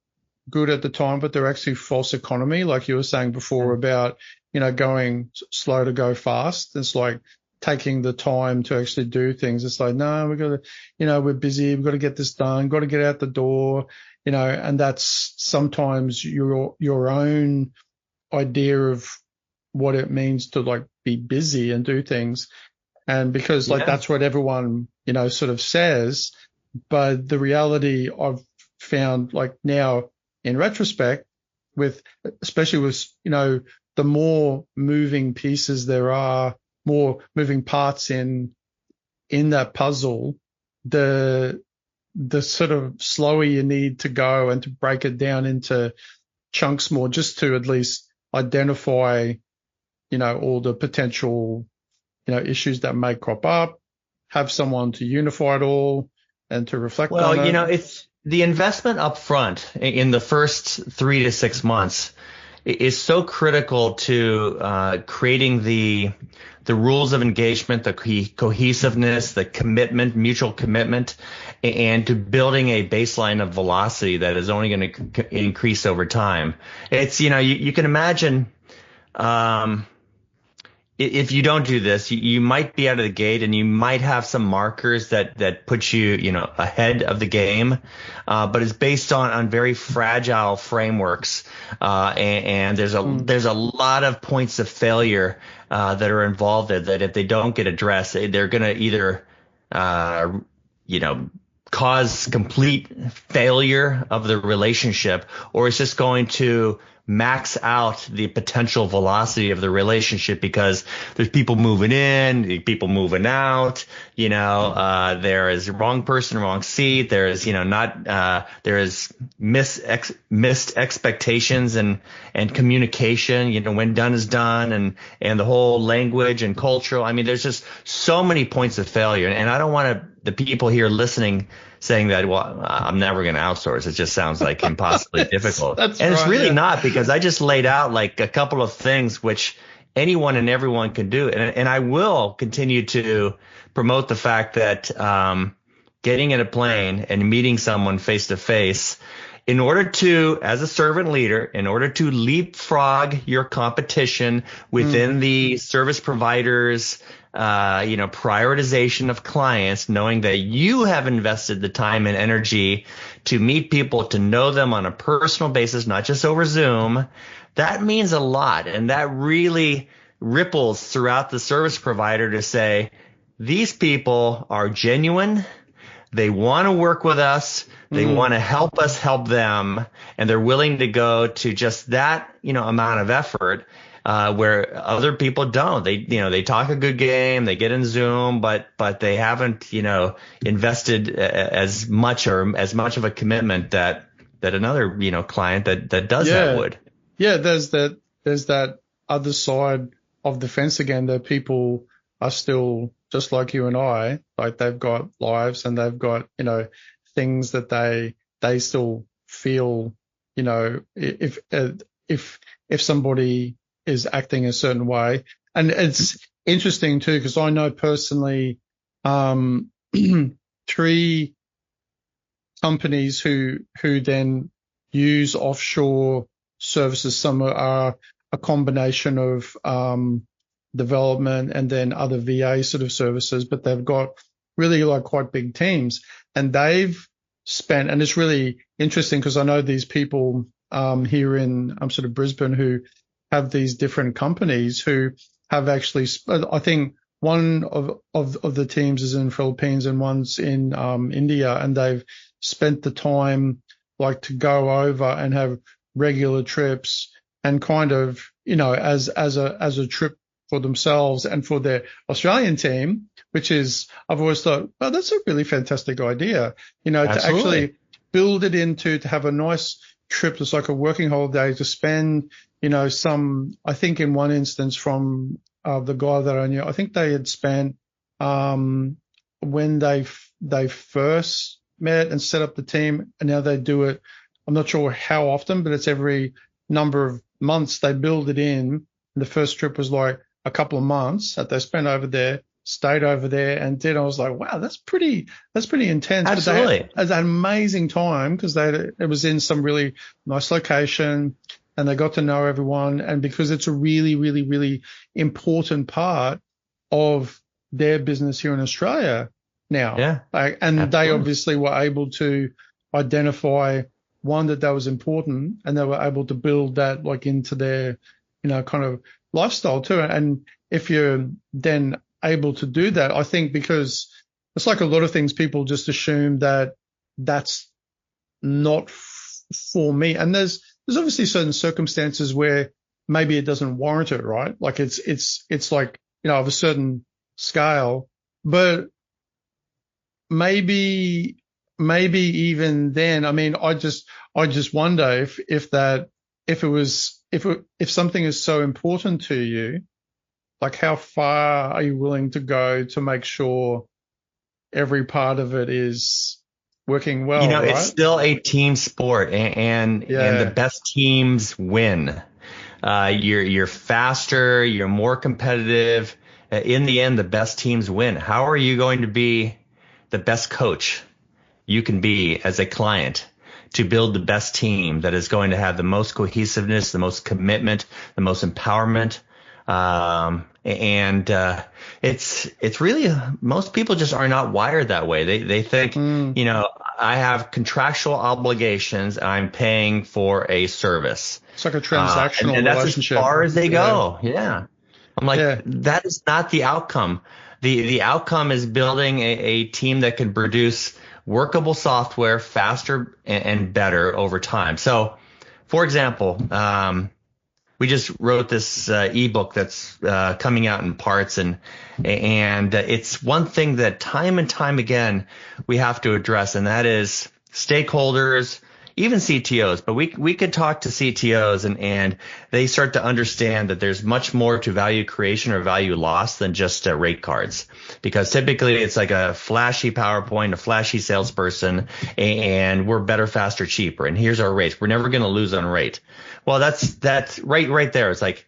good at the time, but they're actually false economy. Like you were saying before about, going slow to go fast. It's like taking the time to actually do things. It's like, no, we've got to, we're busy. We've got to get this done. Got to get out the door, and that's sometimes your own idea of what it means to like be busy and do things. And because like that's what everyone, sort of says, but the reality I've found like now in retrospect especially with, the more moving pieces there are, more moving parts in that puzzle, the sort of slower you need to go and to break it down into chunks more, just to at least identify, all the potential, issues that may crop up, have someone to unify it all and to reflect on it. Well, it's the investment up front in the first 3 to 6 months is so critical to creating the rules of engagement, the cohesiveness, the commitment, mutual commitment, and to building a baseline of velocity that is only going to increase over time. It's, you can imagine, if you don't do this, you might be out of the gate and you might have some markers that put you, ahead of the game. But it's based on very fragile frameworks. And there's a lot of points of failure, that are involved that if they don't get addressed, they're going to either, cause complete failure of the relationship, or it's just going to max out the potential velocity of the relationship because there's people moving in, people moving out, there is wrong person, wrong seat. There is, there is missed expectations and communication, when done is done, and the whole language and cultural. I mean, there's just so many points of failure. And I don't want the people here listening saying that, well, I'm never going to outsource. It just sounds like impossibly difficult. And it's really not, because I just laid out like a couple of things which anyone and everyone can do. And I will continue to promote the fact that getting in a plane and meeting someone face to face, in order to, as a servant leader, in order to leapfrog your competition within the service providers, prioritization of clients, knowing that you have invested the time and energy to meet people, to know them on a personal basis, not just over Zoom, that means a lot. And that really ripples throughout the service provider to say, these people are genuine. They want to work with us. They want to help us help them. And they're willing to go to just that, amount of effort. Where other people don't. They talk a good game, they get in Zoom, but they haven't, invested as much of a commitment that another, client that does that would. Yeah, there's that other side of the fence again, that people are still just like you and I, like they've got lives and they've got, things that they still feel, if somebody is acting a certain way. And it's interesting too, because I know personally, three companies who then use offshore services. Some are a combination of development and then other VA sort of services, but they've got really like quite big teams. And they've spent, and it's really interesting because I know these people here in sort of Brisbane who have these different companies who have actually, I think one of the teams is in Philippines and one's in India, and they've spent the time like to go over and have regular trips and kind of, as a trip for themselves and for their Australian team, which is, I've always thought, oh, that's a really fantastic idea, Absolutely. To actually build it into, to have a nice trip that's like a working holiday to spend, I think in one instance from the guy that I knew, I think they had spent, when they first met and set up the team, and now they do it, I'm not sure how often, but it's every number of months they build it in. And the first trip was like a couple of months that they spent over there, stayed over there and did. I was like, wow, that's pretty intense. Absolutely. But they had an amazing time because it was in some really nice location and they got to know everyone. And because it's a really, really, really important part of their business here in Australia now. Yeah. And absolutely. they obviously were able to identify one, that was important, and they were able to build that like into their, kind of lifestyle too. And if you're then able to do that, I think because it's like a lot of things, people just assume that that's not for me. And there's obviously certain circumstances where maybe it doesn't warrant it, right? Like it's like, of a certain scale, but maybe even then, I mean, I just wonder if something is so important to you, like how far are you willing to go to make sure every part of it is working well, right? It's still a team sport, and the best teams win. You're faster, you're more competitive. In the end, the best teams win. How are you going to be the best coach you can be as a client to build the best team that is going to have the most cohesiveness, the most commitment, the most empowerment? It's really, most people just are not wired that way. They think, I have contractual obligations and I'm paying for a service. It's like a transactional and that's relationship. as far as they go. Yeah. I'm like, that is not the outcome. The outcome is building a team that can produce workable software faster and better over time. So, for example, we just wrote this ebook that's coming out in parts, and it's one thing that time and time again we have to address, and that is stakeholders, even CTOs. But we could talk to CTOs and they start to understand that there's much more to value creation or value loss than just rate cards, because typically it's like a flashy PowerPoint, a flashy salesperson, and we're better, faster, cheaper, and here's our rates. We're never going to lose on rate. Well, that's right there. It's like,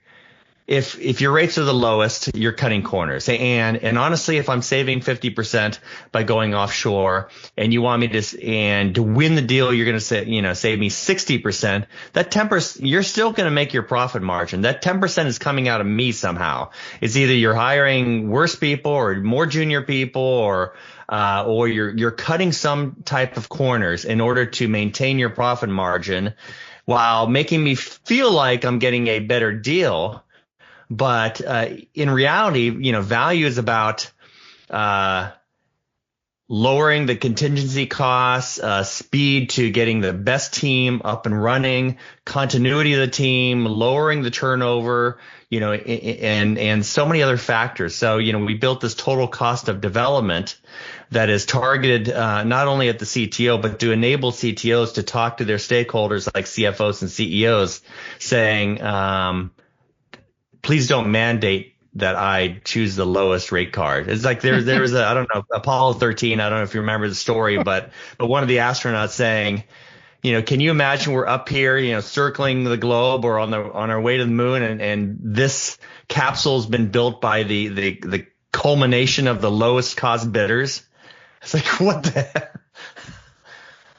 if your rates are the lowest, you're cutting corners. And honestly, if I'm saving 50% by going offshore, and you want me to win the deal, you're going to save me 60%. That 10%, you're still going to make your profit margin. That 10% is coming out of me somehow. It's either you're hiring worse people or more junior people, or you're cutting some type of corners in order to maintain your profit margin, while making me feel like I'm getting a better deal. But in reality, value is about lowering the contingency costs, speed to getting the best team up and running, continuity of the team, lowering the turnover, and so many other factors. So, we built this total cost of development that is targeted not only at the CTO, but to enable CTOs to talk to their stakeholders like CFOs and CEOs, saying, please don't mandate that I choose the lowest rate card. It's like there was I don't know, Apollo 13. I don't know if you remember the story, but one of the astronauts saying, can you imagine we're up here, circling the globe or on our way to the moon, and this capsule's been built by the culmination of the lowest cost bidders. It's like, what the heck?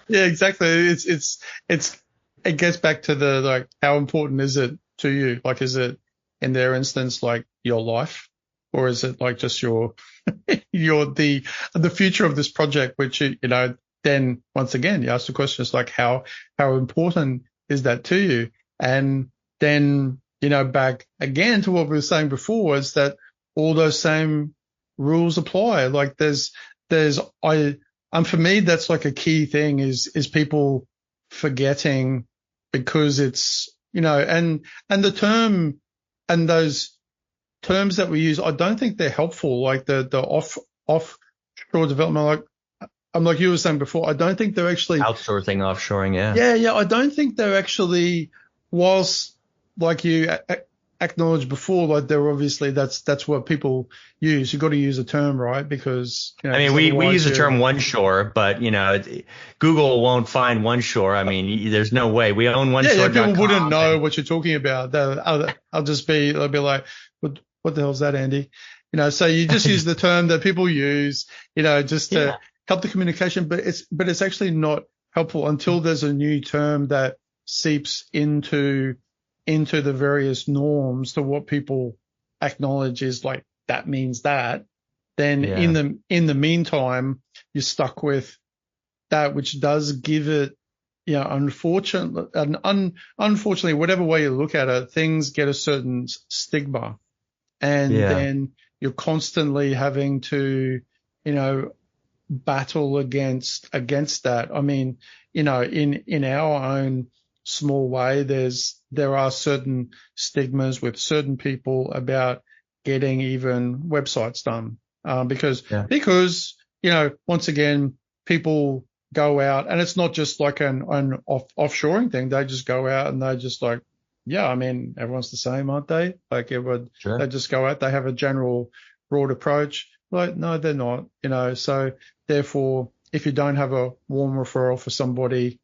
Yeah, exactly. It gets back to the, like, how important is it to you? Like, is it in their instance, like, your life, or is it like just the future of this project, which, then once again, you ask the question, it's like, how important is that to you? And then, back again to what we were saying before, is that all those same rules apply. Like, and for me, that's like a key thing is people forgetting, because it's, and the term and those terms that we use, I don't think they're helpful. Like the offshore development, like you were saying before, I don't think they're actually outsourcing, offshoring. Yeah. I don't think they're actually, whilst, like you acknowledged before, like they're obviously, that's what people use. You've got to use a term, right? Because, I mean, we use the term one shore, but Google won't find one shore. I mean, there's no way. We own one shore. Yeah, people wouldn't know what you're talking about. They'll be like, what the hell's that, Andy? So you just use the term that people use, just to help the communication, but it's actually not helpful until there's a new term that seeps into the various norms to what people acknowledge is like, that means that. Then in the meantime, you're stuck with that, which does give it, unfortunately, whatever way you look at it, things get a certain stigma. And then you're constantly having to, battle against that. I mean, in our own small way, there are certain stigmas with certain people about getting even websites done, because once again, people go out, and it's not just like an offshoring thing. They just go out and they just like, I mean, everyone's the same, aren't they? Like they just go out, they have a general broad approach. Like, no, they're not, so therefore, if you don't have a warm referral for somebody,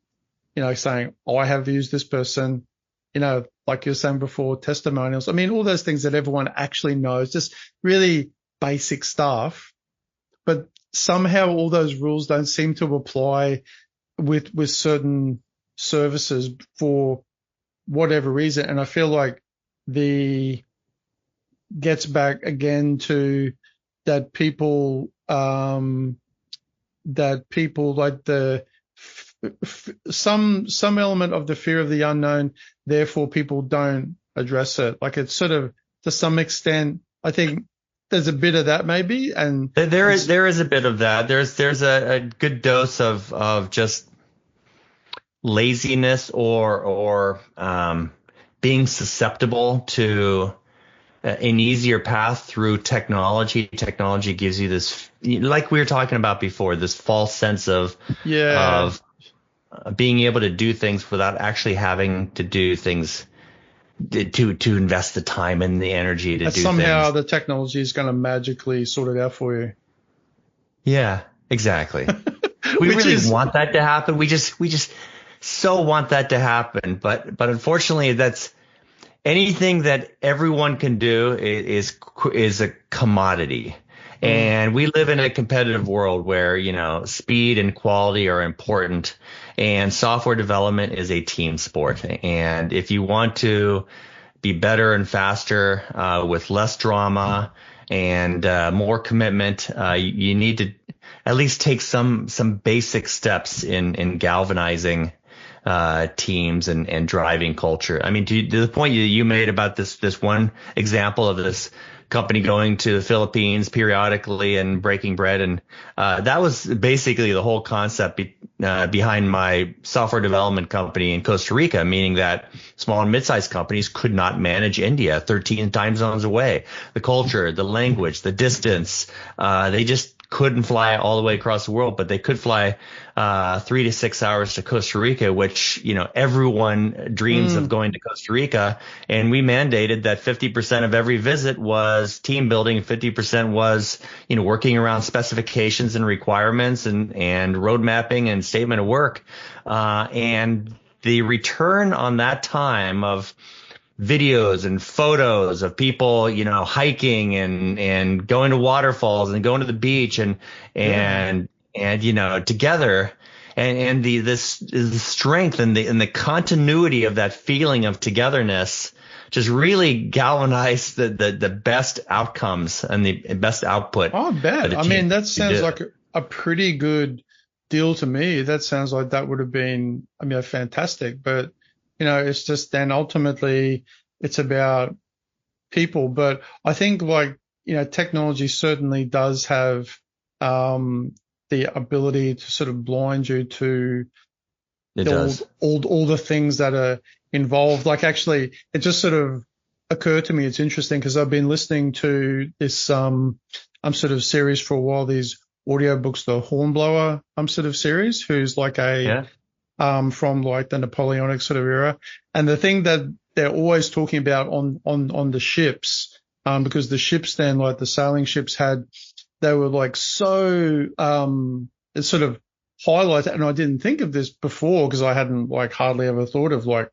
saying, I have used this person, like you were saying before, testimonials. I mean, all those things that everyone actually knows, just really basic stuff. But somehow all those rules don't seem to apply with certain services for whatever reason. And I feel like gets back again to that people like some element of the fear of the unknown, therefore people don't address it. Like, it's sort of, to some extent, I think there's a bit of that maybe. And there is a bit of that. There's a good dose of just laziness or being susceptible to an easier path through technology. Technology gives you this, like we were talking about before, this false sense of being able to do things without actually having to do things, to invest the time and the energy to do things. Somehow the technology is going to magically sort it out for you. Yeah, exactly. We really want that to happen. We just so want that to happen. But unfortunately, that's anything that everyone can do is a commodity. And we live in a competitive world where, speed and quality are important, and software development is a team sport. And if you want to be better and faster, with less drama and more commitment, you need to at least take some basic steps in galvanizing teams and driving culture. I mean, to the point you made about this one example of this company going to the Philippines periodically and breaking bread, and that was basically the whole concept behind my software development company in Costa Rica, meaning that small and mid-sized companies could not manage India, 13 time zones away. The culture, the language, the distance, they just couldn't fly all the way across the world, but they could fly 3 to 6 hours to Costa Rica, which, everyone dreams of going to Costa Rica. And we mandated that 50% of every visit was team building, 50% was, working around specifications and requirements and road mapping and statement of work. And the return on that time of videos and photos of people, hiking and going to waterfalls and going to the beach and together, and the strength and the continuity of that feeling of togetherness just really galvanized the best outcomes and the best output. Oh, I bet. I mean, that sounds like a pretty good deal to me. That sounds like that would have been, I mean, fantastic. But, it's just then ultimately it's about people. But I think technology certainly does have the ability to sort of blind you to all the things that are involved. Like, actually, it just sort of occurred to me. It's interesting because I've been listening to this sort of series for a while, these audiobooks, the Hornblower sort of series, who's like from like the Napoleonic sort of era. And the thing that they're always talking about on the ships, because the ships then, like the sailing ships they were like so, it sort of highlighted, and I didn't think of this before because I hadn't like hardly ever thought of like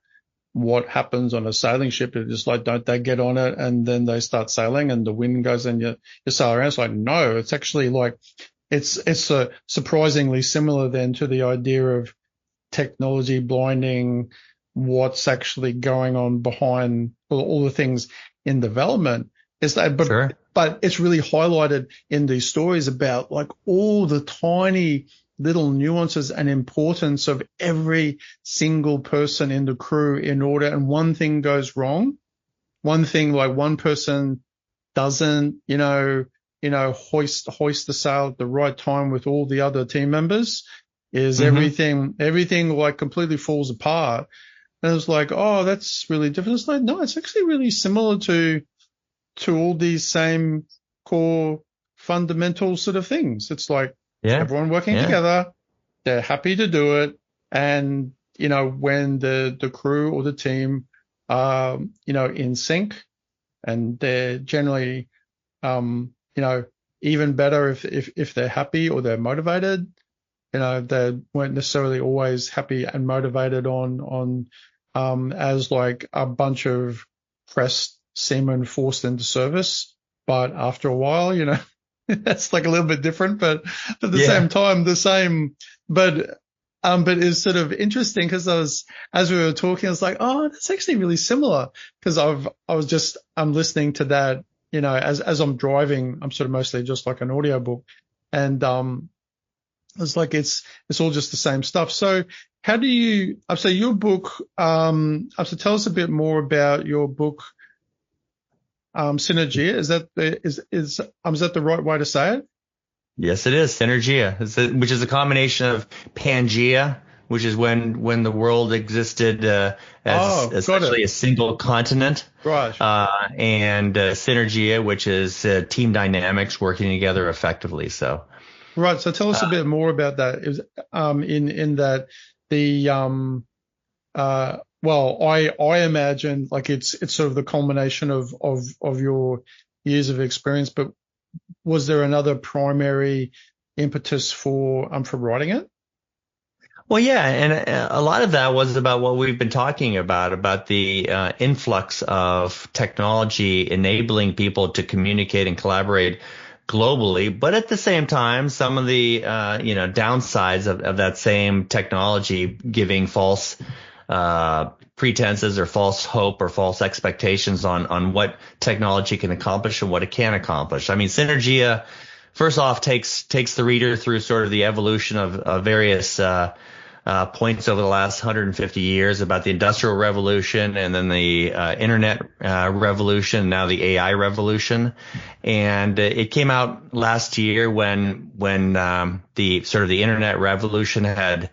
what happens on a sailing ship. It's just like, don't they get on it and then they start sailing and the wind goes and you sail around? It's like, no, it's actually like, it's surprisingly similar then to the idea of technology blinding what's actually going on behind all the things in development. But it's really highlighted in these stories about like all the tiny little nuances and importance of every single person in the crew and one thing goes wrong. One thing, like one person doesn't, hoist the sail at the right time with all the other team members, is everything like completely falls apart. And it's like, oh, that's really different. It's like, no, it's actually really similar to all these same core fundamental sort of things. It's like everyone working together, they're happy to do it. And, when the crew or the team are, in sync, and they're generally, even better if they're happy or they're motivated. They weren't necessarily always happy and motivated on as like a bunch of pressed seamen forced into service. But after a while, that's like a little bit different, but at the same time, the same. But it's sort of interesting because as we were talking, I was like, oh, that's actually really similar, because I'm listening to that, as I'm driving. I'm sort of mostly just like an audiobook, and it's like it's all just the same stuff. So how do you? So your book. So tell us a bit more about your book. Synergia, is that the right way to say it? Yes, it is. Synergia, which is a combination of Pangea, which is when the world existed as essentially a single continent, right? And Synergia, which is team dynamics working together effectively. So, right. So tell us a bit more about that. It was in that the well, I imagine like it's sort of the culmination of your years of experience, but was there another primary impetus for writing it? Well, yeah, and a lot of that was about what we've been talking about the influx of technology enabling people to communicate and collaborate globally, but at the same time, some of the downsides of that same technology giving false pretenses or false hope or false expectations on what technology can accomplish and what it can accomplish. I mean, Synergia, first off, takes the reader through sort of the evolution of various points over the last 150 years about the Industrial Revolution and then the Internet revolution, now the AI revolution. And it came out last year when the sort of the Internet revolution had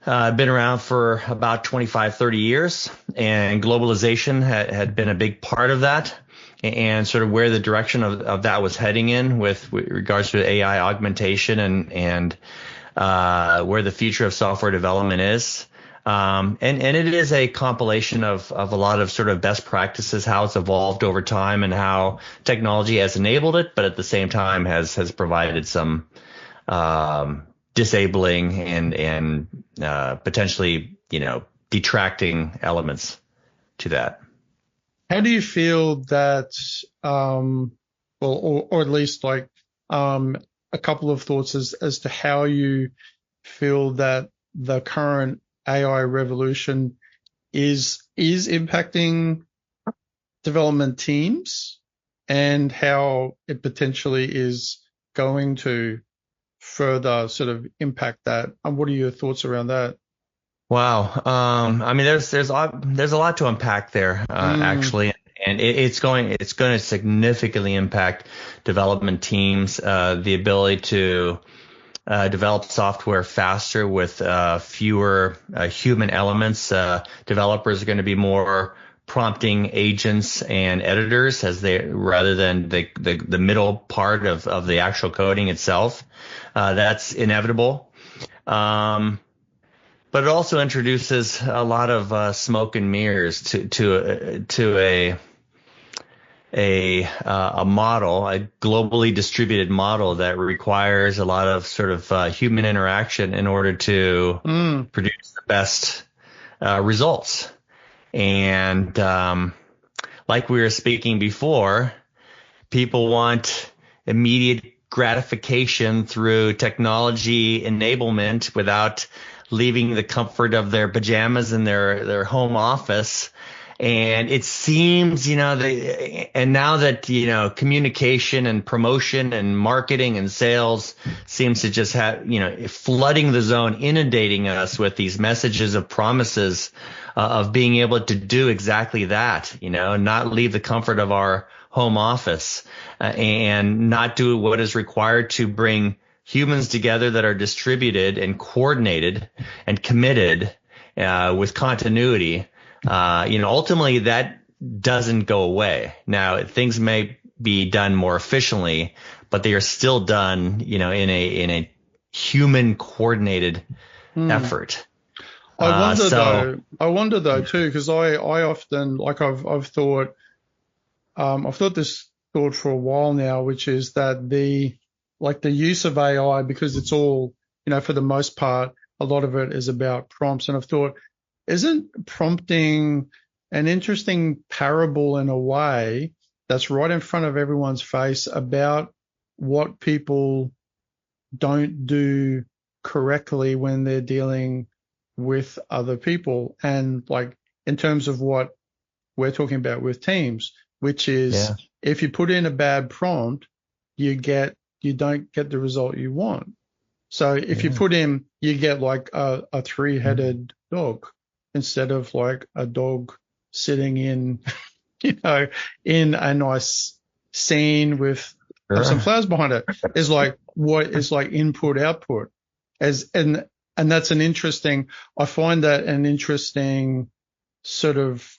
been around for about 25, 30 years, and globalization had been a big part of that, and sort of where the direction of that was heading in with regards to AI augmentation and where the future of software development is. And it is a compilation of a lot of sort of best practices, how it's evolved over time and how technology has enabled it, but at the same time has provided some disabling and potentially, detracting elements to that. How do you feel that, or at least like a couple of thoughts as to how you feel that the current AI revolution is impacting development teams, and how it potentially is going to further sort of impact that? And what are your thoughts around that? Wow. I mean, there's a lot to unpack there, actually, and it's going to significantly impact development teams, the ability to develop software faster with fewer human elements. Developers are going to be more prompting agents and editors rather than the middle part of the actual coding itself. That's inevitable. But it also introduces a lot of smoke and mirrors to a model, a globally distributed model that requires a lot of sort of human interaction in order to produce the best results. And like we were speaking before, people want immediate gratification through technology enablement without leaving the comfort of their pajamas in their home office. And it seems, and now that, communication and promotion and marketing and sales seems to just have, flooding the zone, inundating us with these messages of promises of being able to do exactly that, not leave the comfort of our home office and not do what is required to bring humans together that are distributed and coordinated and committed with continuity. Ultimately that doesn't go away. Now, things may be done more efficiently, but they are still done, in a human coordinated effort. I wonder though too, because I often, like I've thought this thought for a while now, which is that the use of AI, because it's all, for the most part, a lot of it is about prompts. And I've thought, isn't prompting an interesting parable in a way that's right in front of everyone's face about what people don't do correctly when they're dealing with other people? And like in terms of what we're talking about with teams, which is if you put in a bad prompt, you don't get the result you want. So if you put in, you get like a three-headed dog instead of like a dog sitting in, in a nice scene with some flowers behind it. Is like what is like input output and that's an interesting, I find that an interesting sort of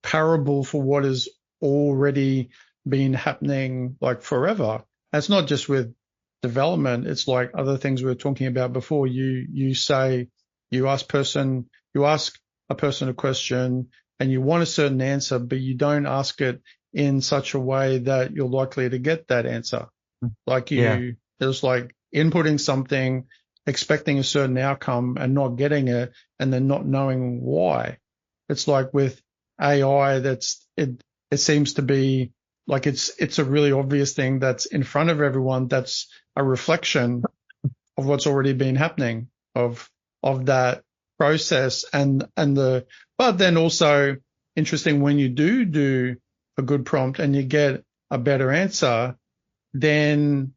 parable for what has already been happening like forever. And it's not just with development, it's like other things we were talking about before. You ask a person a question and you want a certain answer, but you don't ask it in such a way that you're likely to get that answer. Like there's like inputting something, expecting a certain outcome and not getting it, and then not knowing why. It's like with AI, it seems to be like it's a really obvious thing that's in front of everyone. That's a reflection of what's already been happening of that process but then also interesting when you do a good prompt and you get a better answer, then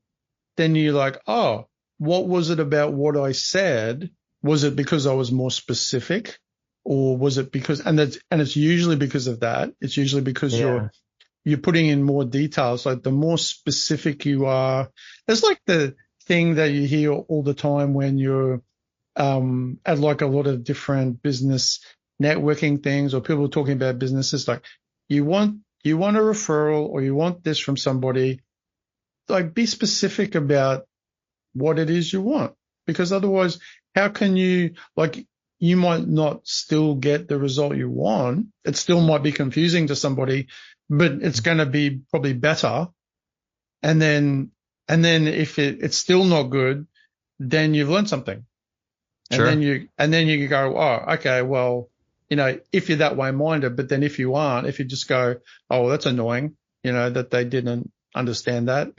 you're like, oh, what was it about what I said? Was it because I was more specific, or was it because, and it's usually because of that. It's usually because you're putting in more details. Like the more specific you are, it's like the thing that you hear all the time when you're at like a lot of different business networking things, or people talking about businesses, like you want a referral or you want this from somebody, like be specific about what it is you want, because otherwise how can you, like, you might not still get the result you want. It still might be confusing to somebody, but it's going to be probably better. And then if it's still not good, then you've learned something. And then you go, oh, okay, well, if you're that way minded, but then if you aren't, if you just go, oh, that's annoying, that they didn't understand that.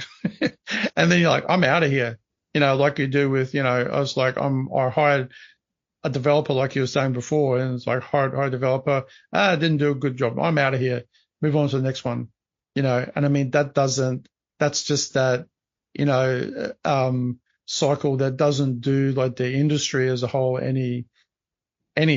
And then you're like, I'm out of here. like you do with, I was like, I hired a developer, like you were saying before, and it's like, hired developer, didn't do a good job. I'm out of here. Move on to the next one, and I mean, that's just that, cycle that doesn't do like the industry as a whole any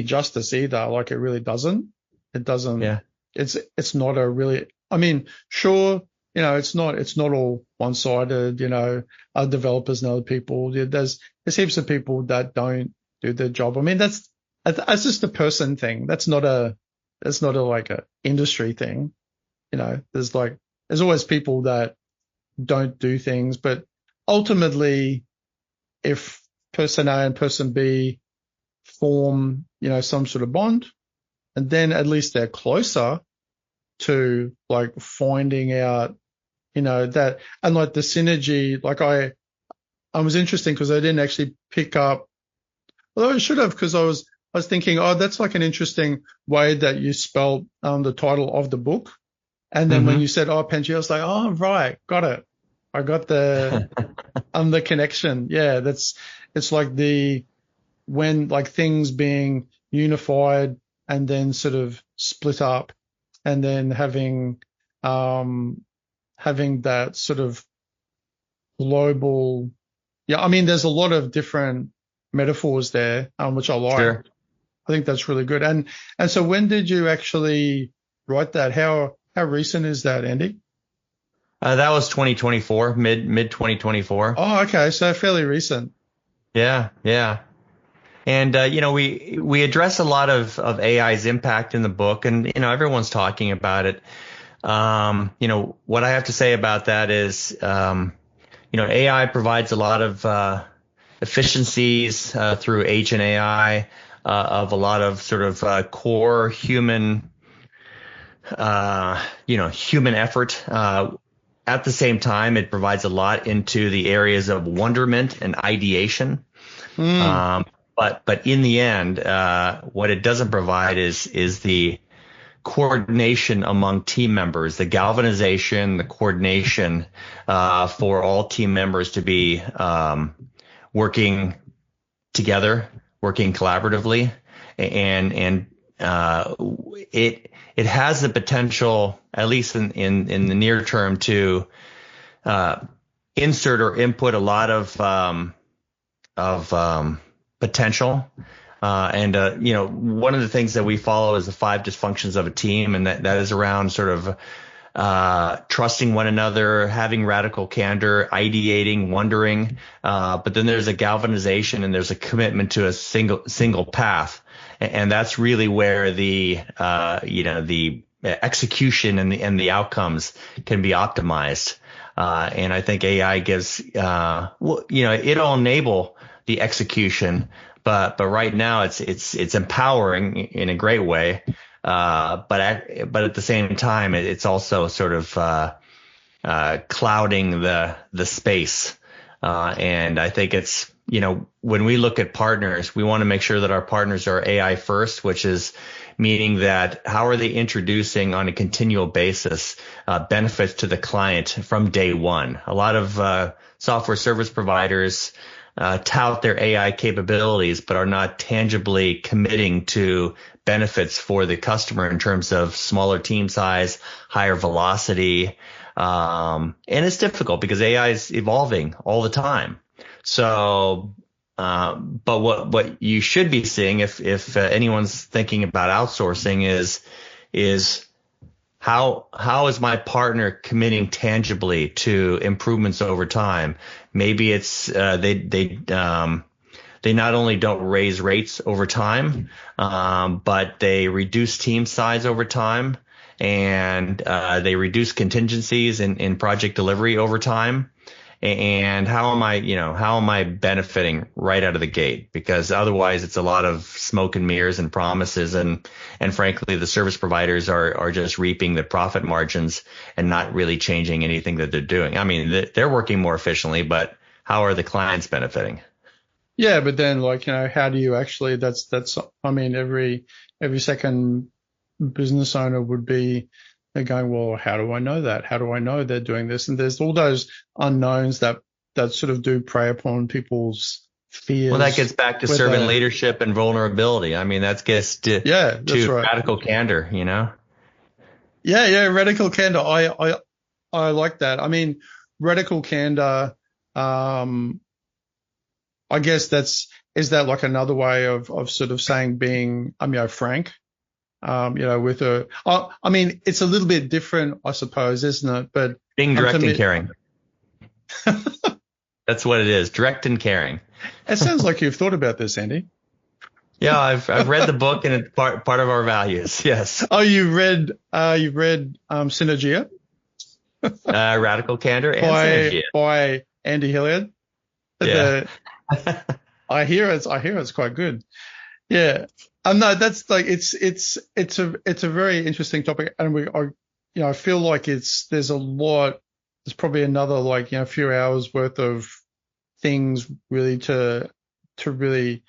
justice either. Like it really doesn't. It doesn't. Yeah. It's not a really. I mean, sure, it's not all one-sided. Other developers and other people. There's heaps of people that don't do their job. I mean, that's just a person thing. That's not a like a industry thing. There's always people that don't do things, but ultimately, if person A and person B form, some sort of bond, and then at least they're closer to like finding out, that, and like the synergy, like I was interesting because I didn't actually pick up, although I should have, because I was thinking, oh, that's like an interesting way that you spelled the title of the book. And then when you said, oh, Penji, I was like, oh, right, got it. I got the the connection. Yeah, it's like when like things being unified and then sort of split up, and then having that sort of global. Yeah, I mean, there's a lot of different metaphors there, which I like. Sure. I think that's really good. And so when did you actually write that? How recent is that, Andy? That was 2024, mid 2024. Oh, okay. So fairly recent. Yeah. And, we address a lot of AI's impact in the book, and, everyone's talking about it. What I have to say about that is, AI provides a lot of efficiencies through agent AI, of a lot of sort of core human, human effort. At the same time, it provides a lot into the areas of wonderment and ideation. But in the end, what it doesn't provide is the coordination among team members, the galvanization, the coordination for all team members to be working together, working collaboratively, and it has the potential, at least in the near term, to insert or input a lot of potential. One of the things that we follow is the 5 dysfunctions of a team, and that is around sort of trusting one another, having radical candor, ideating, wondering. But then there's a galvanization, and there's a commitment to a single path, and that's really where the execution and the outcomes can be optimized. And I think AI gives, it'll enable the execution, but right now it's empowering in a great way. But at the same time, it's also sort of clouding the space. And I think it's, when we look at partners, we want to make sure that our partners are AI first, which is meaning that how are they introducing on a continual basis benefits to the client from day one. A lot of software service providers tout their AI capabilities, but are not tangibly committing to benefits for the customer in terms of smaller team size, higher velocity. And it's difficult because AI is evolving all the time. So, but what you should be seeing if anyone's thinking about outsourcing is how is my partner committing tangibly to improvements over time? Maybe it's they not only don't raise rates over time, but they reduce team size over time, and they reduce contingencies in project delivery over time. And how am I benefiting right out of the gate? Because otherwise it's a lot of smoke and mirrors and promises, and frankly the service providers are just reaping the profit margins and not really changing anything that they're doing. I mean, they're working more efficiently, but how are the clients benefiting? Yeah, but then how do you actually, that's, I mean, every second business owner would be, they're going, well, how do I know that? How do I know they're doing this? And there's all those unknowns that that sort of do prey upon people's fears. Well, that gets back to servant leadership and vulnerability. I mean, that gets to right. radical candor, you know? Yeah, radical candor. I like that. I mean, radical candor, I guess is that like another way of sort of saying being, frank, with I mean, it's a little bit different, I suppose, isn't it? But being direct and caring. That's what it is. Direct and caring. It sounds like you've thought about this, Andy. Yeah, I've read the book and it's part of our values. Yes. Oh, you've read Synergia? Radical Candor and Synergia by Andy Hilliard. Yeah. I hear it's quite good. Yeah. No, that's like it's a very interesting topic, and I feel like there's probably another few hours worth of things really to really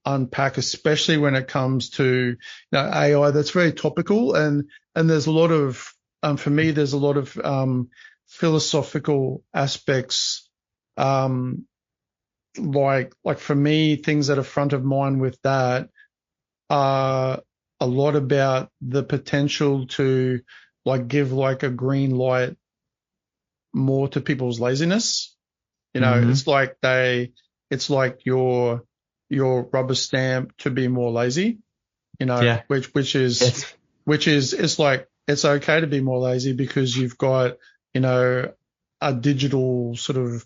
unpack, especially when it comes to AI. That's very topical, and there's a lot of for me there's a lot of philosophical aspects, like for me, things that are front of mind with that are a lot about the potential to give a green light more to people's laziness. It's like your rubber stamp to be more lazy, which is it's like, it's okay to be more lazy because you've got, a digital sort of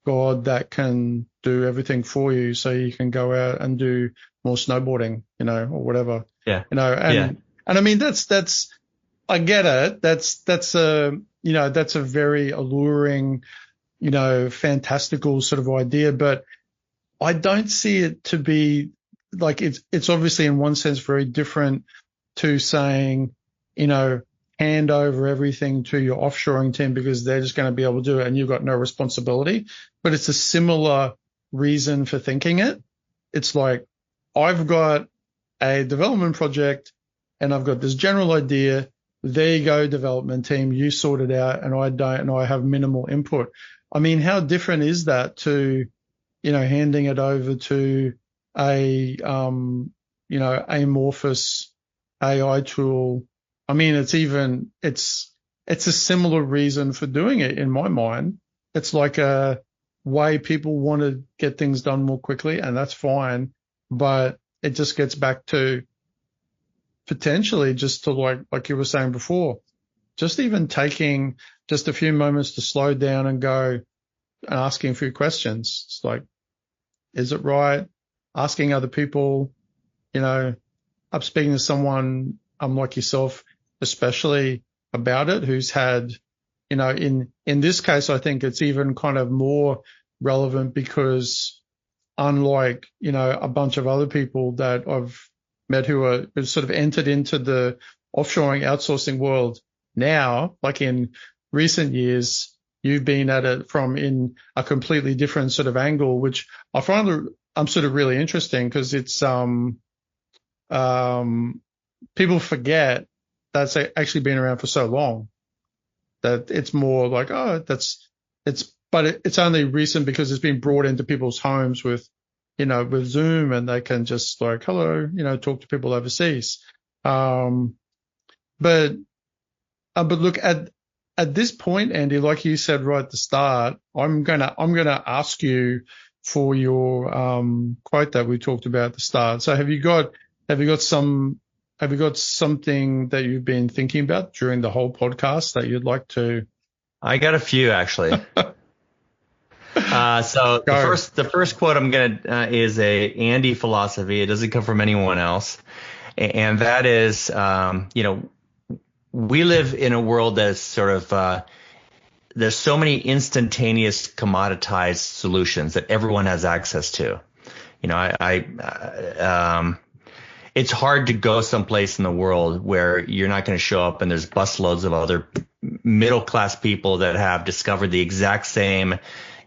God that can do everything for you. So you can go out and do more snowboarding, or whatever. Yeah. And I mean, that's, I get it. That's a very alluring, fantastical sort of idea, but I don't see it to be it's obviously in one sense very different to saying, hand over everything to your offshoring team because they're just going to be able to do it and you've got no responsibility. But it's a similar reason for thinking it. It's like, I've got a development project and I've got this general idea. There you go, development team, you sort it out, and I don't, and I have minimal input. I mean, how different is that to, handing it over to a, amorphous AI tool? I mean, it's a similar reason for doing it in my mind. It's like a way people want to get things done more quickly, and that's fine. But it just gets back to potentially just to like you were saying before, just even taking just a few moments to slow down and go and asking a few questions. It's like, is it right? Asking other people, I'm speaking to someone like yourself, especially about it, who's had, in this case, I think it's even kind of more relevant because unlike, a bunch of other people that I've met who sort of entered into the offshoring outsourcing world now, like in recent years, you've been at it from in a completely different sort of angle, which I find sort of really interesting because it's people forget that's actually been around for so long that it's more like, but it's only recent because it's been brought into people's homes with Zoom, and they can just hello, talk to people overseas. But look at this point, Andy, like you said right at the start, I'm gonna ask you for your quote that we talked about at the start. So have you got something that you've been thinking about during the whole podcast that you'd like to? I got a few actually. So the first quote I'm gonna is a Andy philosophy. It doesn't come from anyone else, and that is, we live in a world that's sort of there's so many instantaneous commoditized solutions that everyone has access to. It's hard to go someplace in the world where you're not going to show up and there's busloads of other middle class people that have discovered the exact same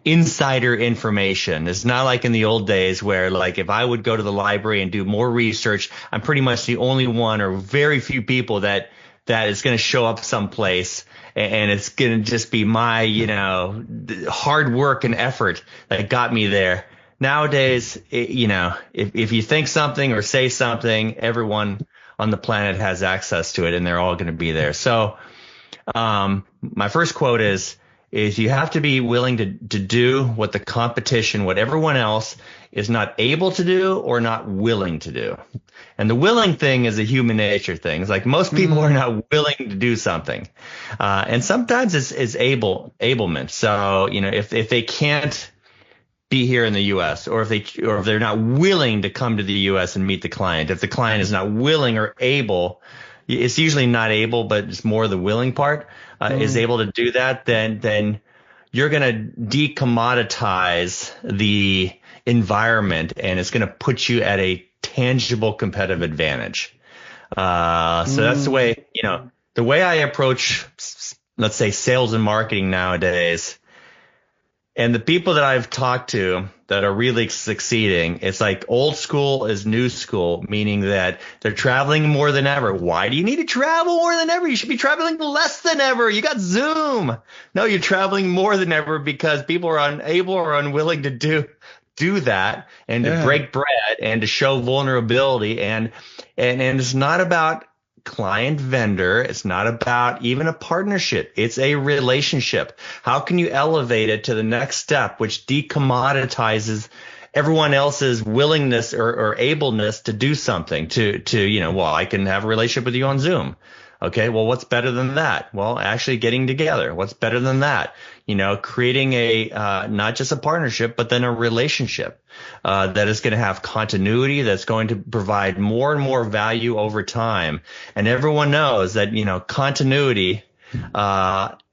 insider information. It's not like in the old days where if I would go to the library and do more research, I'm pretty much the only one or very few people that that it's going to show up someplace and it's going to just be my, hard work and effort that got me there. Nowadays, if you think something or say something, everyone on the planet has access to it and they're all going to be there. So, my first quote is you have to be willing to do what the competition, what everyone else is not able to do or not willing to do. And the willing thing is a human nature thing. It's like most people are not willing to do something. And sometimes it's ablement. So, if they can't be here in the U.S. or if they're not willing to come to the U.S. and meet the client, if the client is not willing or able, it's usually not able, but it's more the willing part, is able to do that, then you're going to decommoditize the environment and it's going to put you at a tangible competitive advantage. So that's the way I approach, let's say, sales and marketing nowadays. And the people that I've talked to that are really succeeding, it's like old school is new school, meaning that they're traveling more than ever. Why do you need to travel more than ever? You should be traveling less than ever. You got Zoom. No, you're traveling more than ever because people are unable or unwilling to do that and to break bread and to show vulnerability. And it's not about client vendor. It's not about even a partnership. It's a relationship. How can you elevate it to the next step, which decommoditizes everyone else's willingness or ableness to do something I can have a relationship with you on Zoom. Okay. Well, what's better than that? Well, actually getting together. What's better than that? Creating not just a partnership, but then a relationship, that is going to have continuity, that's going to provide more and more value over time. And everyone knows that, continuity,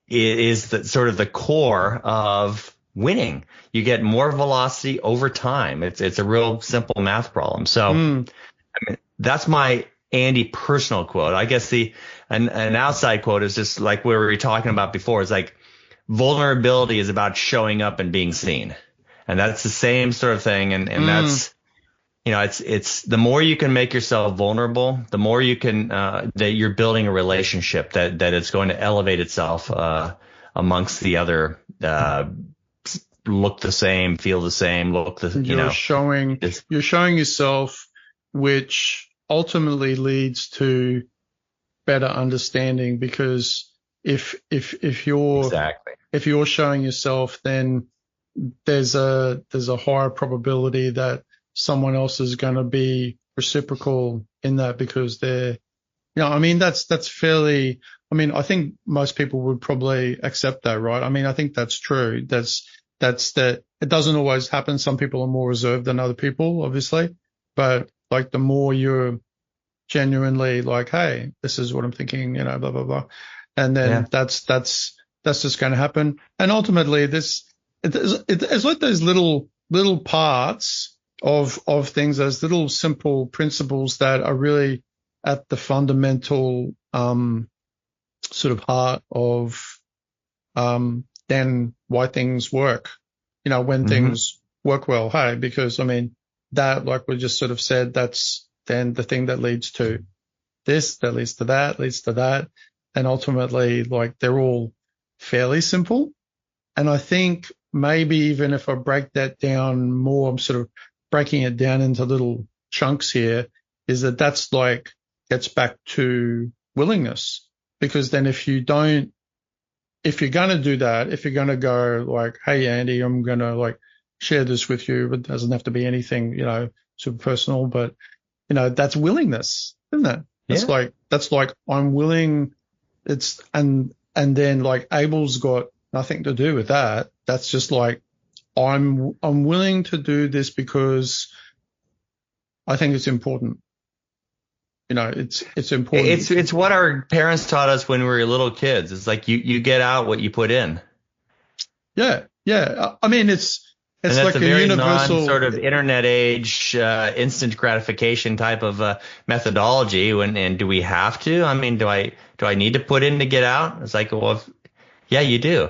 is the sort of the core of winning. You get more velocity over time. It's a real simple math problem. So that's my Andy personal quote. I guess an outside quote is just like we were talking about before. It's like vulnerability is about showing up and being seen. And that's the same sort of thing. And that's, it's the more you can make yourself vulnerable, the more you can, that you're building a relationship that it's going to elevate itself, amongst the other, look the same, feel the same, you're showing yourself, which ultimately leads to better understanding, because if you're showing yourself, then there's a higher probability that someone else is going to be reciprocal in that, because that's fairly, I think most people would probably accept that, right? I think that's true. That's that. It doesn't always happen. Some people are more reserved than other people, obviously, but like the more you're genuinely like, hey, this is what I'm thinking, blah, blah, blah. And then that's just going to happen. And ultimately it's like those little parts of things, those little simple principles that are really at the fundamental, sort of heart of, then why things work, when things work well. Hey, because that, like we just sort of said, that's then the thing that leads to this, that leads to that. And ultimately, like, they're all fairly simple. And I think maybe even if I break that down more, I'm sort of breaking it down into little chunks here, is that's like, gets back to willingness. Because then if you're going to do that, if you're going to go like, hey, Andy, I'm going to like share this with you, it doesn't have to be anything, super personal, but that's willingness, isn't it? That's like I'm willing. And then like Abel's got nothing to do with that. That's just like, I'm willing to do this because I think it's important. It's important. It's what our parents taught us when we were little kids. It's like you get out what you put in. Yeah. It's and like a very universal sort of internet age, instant gratification type of methodology. And do we have to? Do I need to put in to get out? It's like, well, yeah, you do.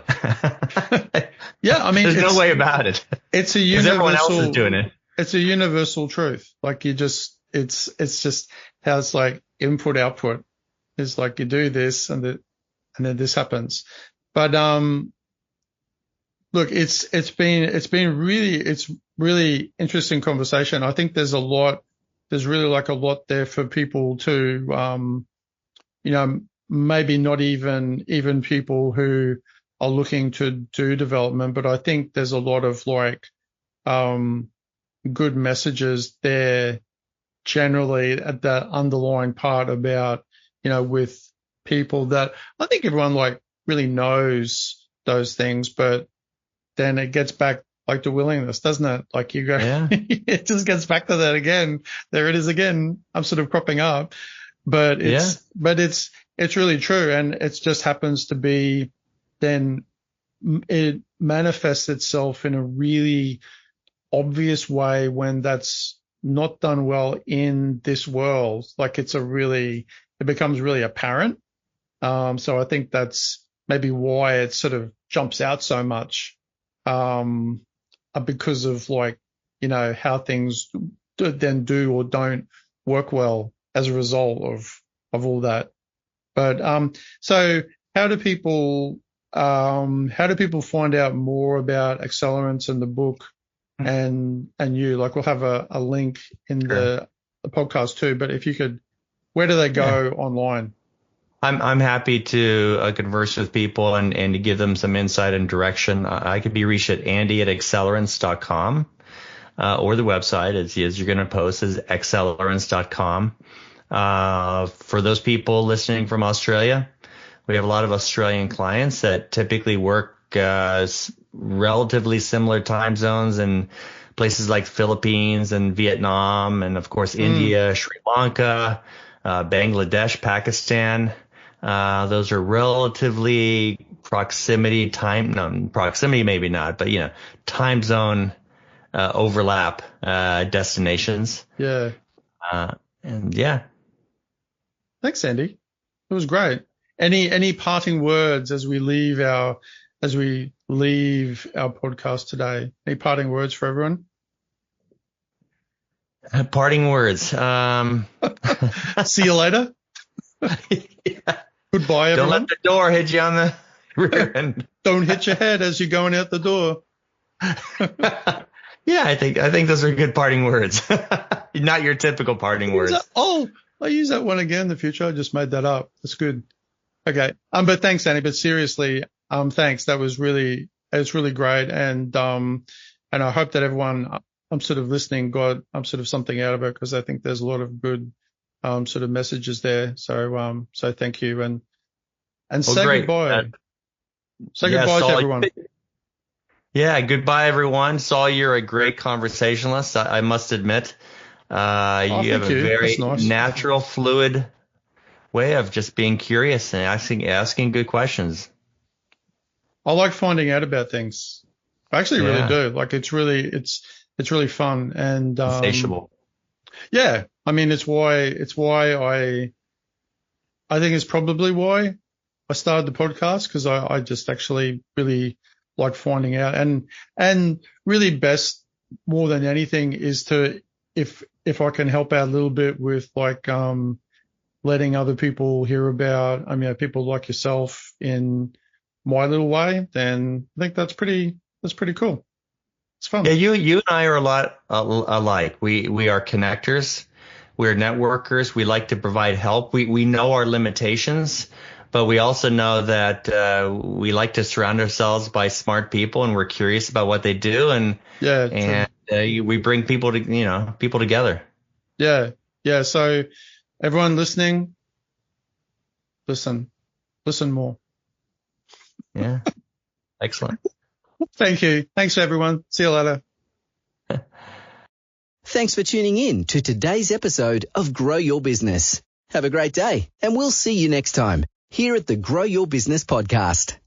Yeah, there's no way about it. It's a universal. Everyone else is doing it. It's a universal truth. Like it's just how it's like input output. It's like you do this and then this happens. But look, it's really interesting conversation. I think there's really like a lot there for people to, maybe not even people who are looking to do development, but I think there's a lot of like, good messages there generally at that underlying part about, with people that I think everyone like really knows those things, but then it gets back like to willingness, doesn't it? Like you go, it just gets back to that again. There it is again. I'm sort of cropping up, but it's really true. And it just happens to be then it manifests itself in a really obvious way when that's not done well in this world. Like it becomes really apparent. So I think that's maybe why it sort of jumps out so much, because of like, how things then do or don't work well as a result of all that. But, so how do people find out more about Accelerants and the book and you? Like we'll have a link in the podcast too, but if you could, where do they go online? I'm happy to converse with people and to give them some insight and direction. I could be reached at andy@accelerants.com, or the website, as you're going to post, is accelerants.com. For those people listening from Australia, we have a lot of Australian clients that typically work relatively similar time zones in places like Philippines and Vietnam, and of course India, Sri Lanka, Bangladesh, Pakistan. Those are relatively proximity maybe not, but time zone overlap destinations. Yeah. And yeah. Thanks, Andy. It was great. Any parting words as we leave our podcast today? Any parting words for everyone? Parting words. See you later. Yeah. Goodbye, everyone. Don't let the door hit you on the rear end. Don't hit your head as you're going out the door. Yeah, I think those are good parting words. Not your typical parting words. I use that one again in the future. I just made that up. That's good. Okay. But thanks, Annie. But seriously, thanks. It's really great. And I hope that everyone sort of listening got sort of something out of it, because I think there's a lot of good sort of messages there. So thank you, and say great. goodbye. Say goodbye Saul, to everyone. Yeah, goodbye everyone. Saul, you're a great conversationalist. I must admit, you have a very natural, fluid way of just being curious and asking good questions. I like finding out about things. I actually really do. Like it's really fun and insatiable. Yeah, I mean it's why I think it's probably why I started the podcast, because I just actually really like finding out, and really best more than anything is to if I can help out a little bit with like letting other people hear about people like yourself in my little way, then I think that's pretty cool. It's fun. Yeah, you and I are a lot alike. We are connectors. We're networkers. We like to provide help. We know our limitations, but we also know that we like to surround ourselves by smart people, and we're curious about what they do, and we bring people together. Yeah. So everyone listening, listen more. Yeah. Excellent. Thank you. Thanks, everyone. See you later. Thanks for tuning in to today's episode of Grow Your Business. Have a great day, and we'll see you next time here at the Grow Your Business podcast.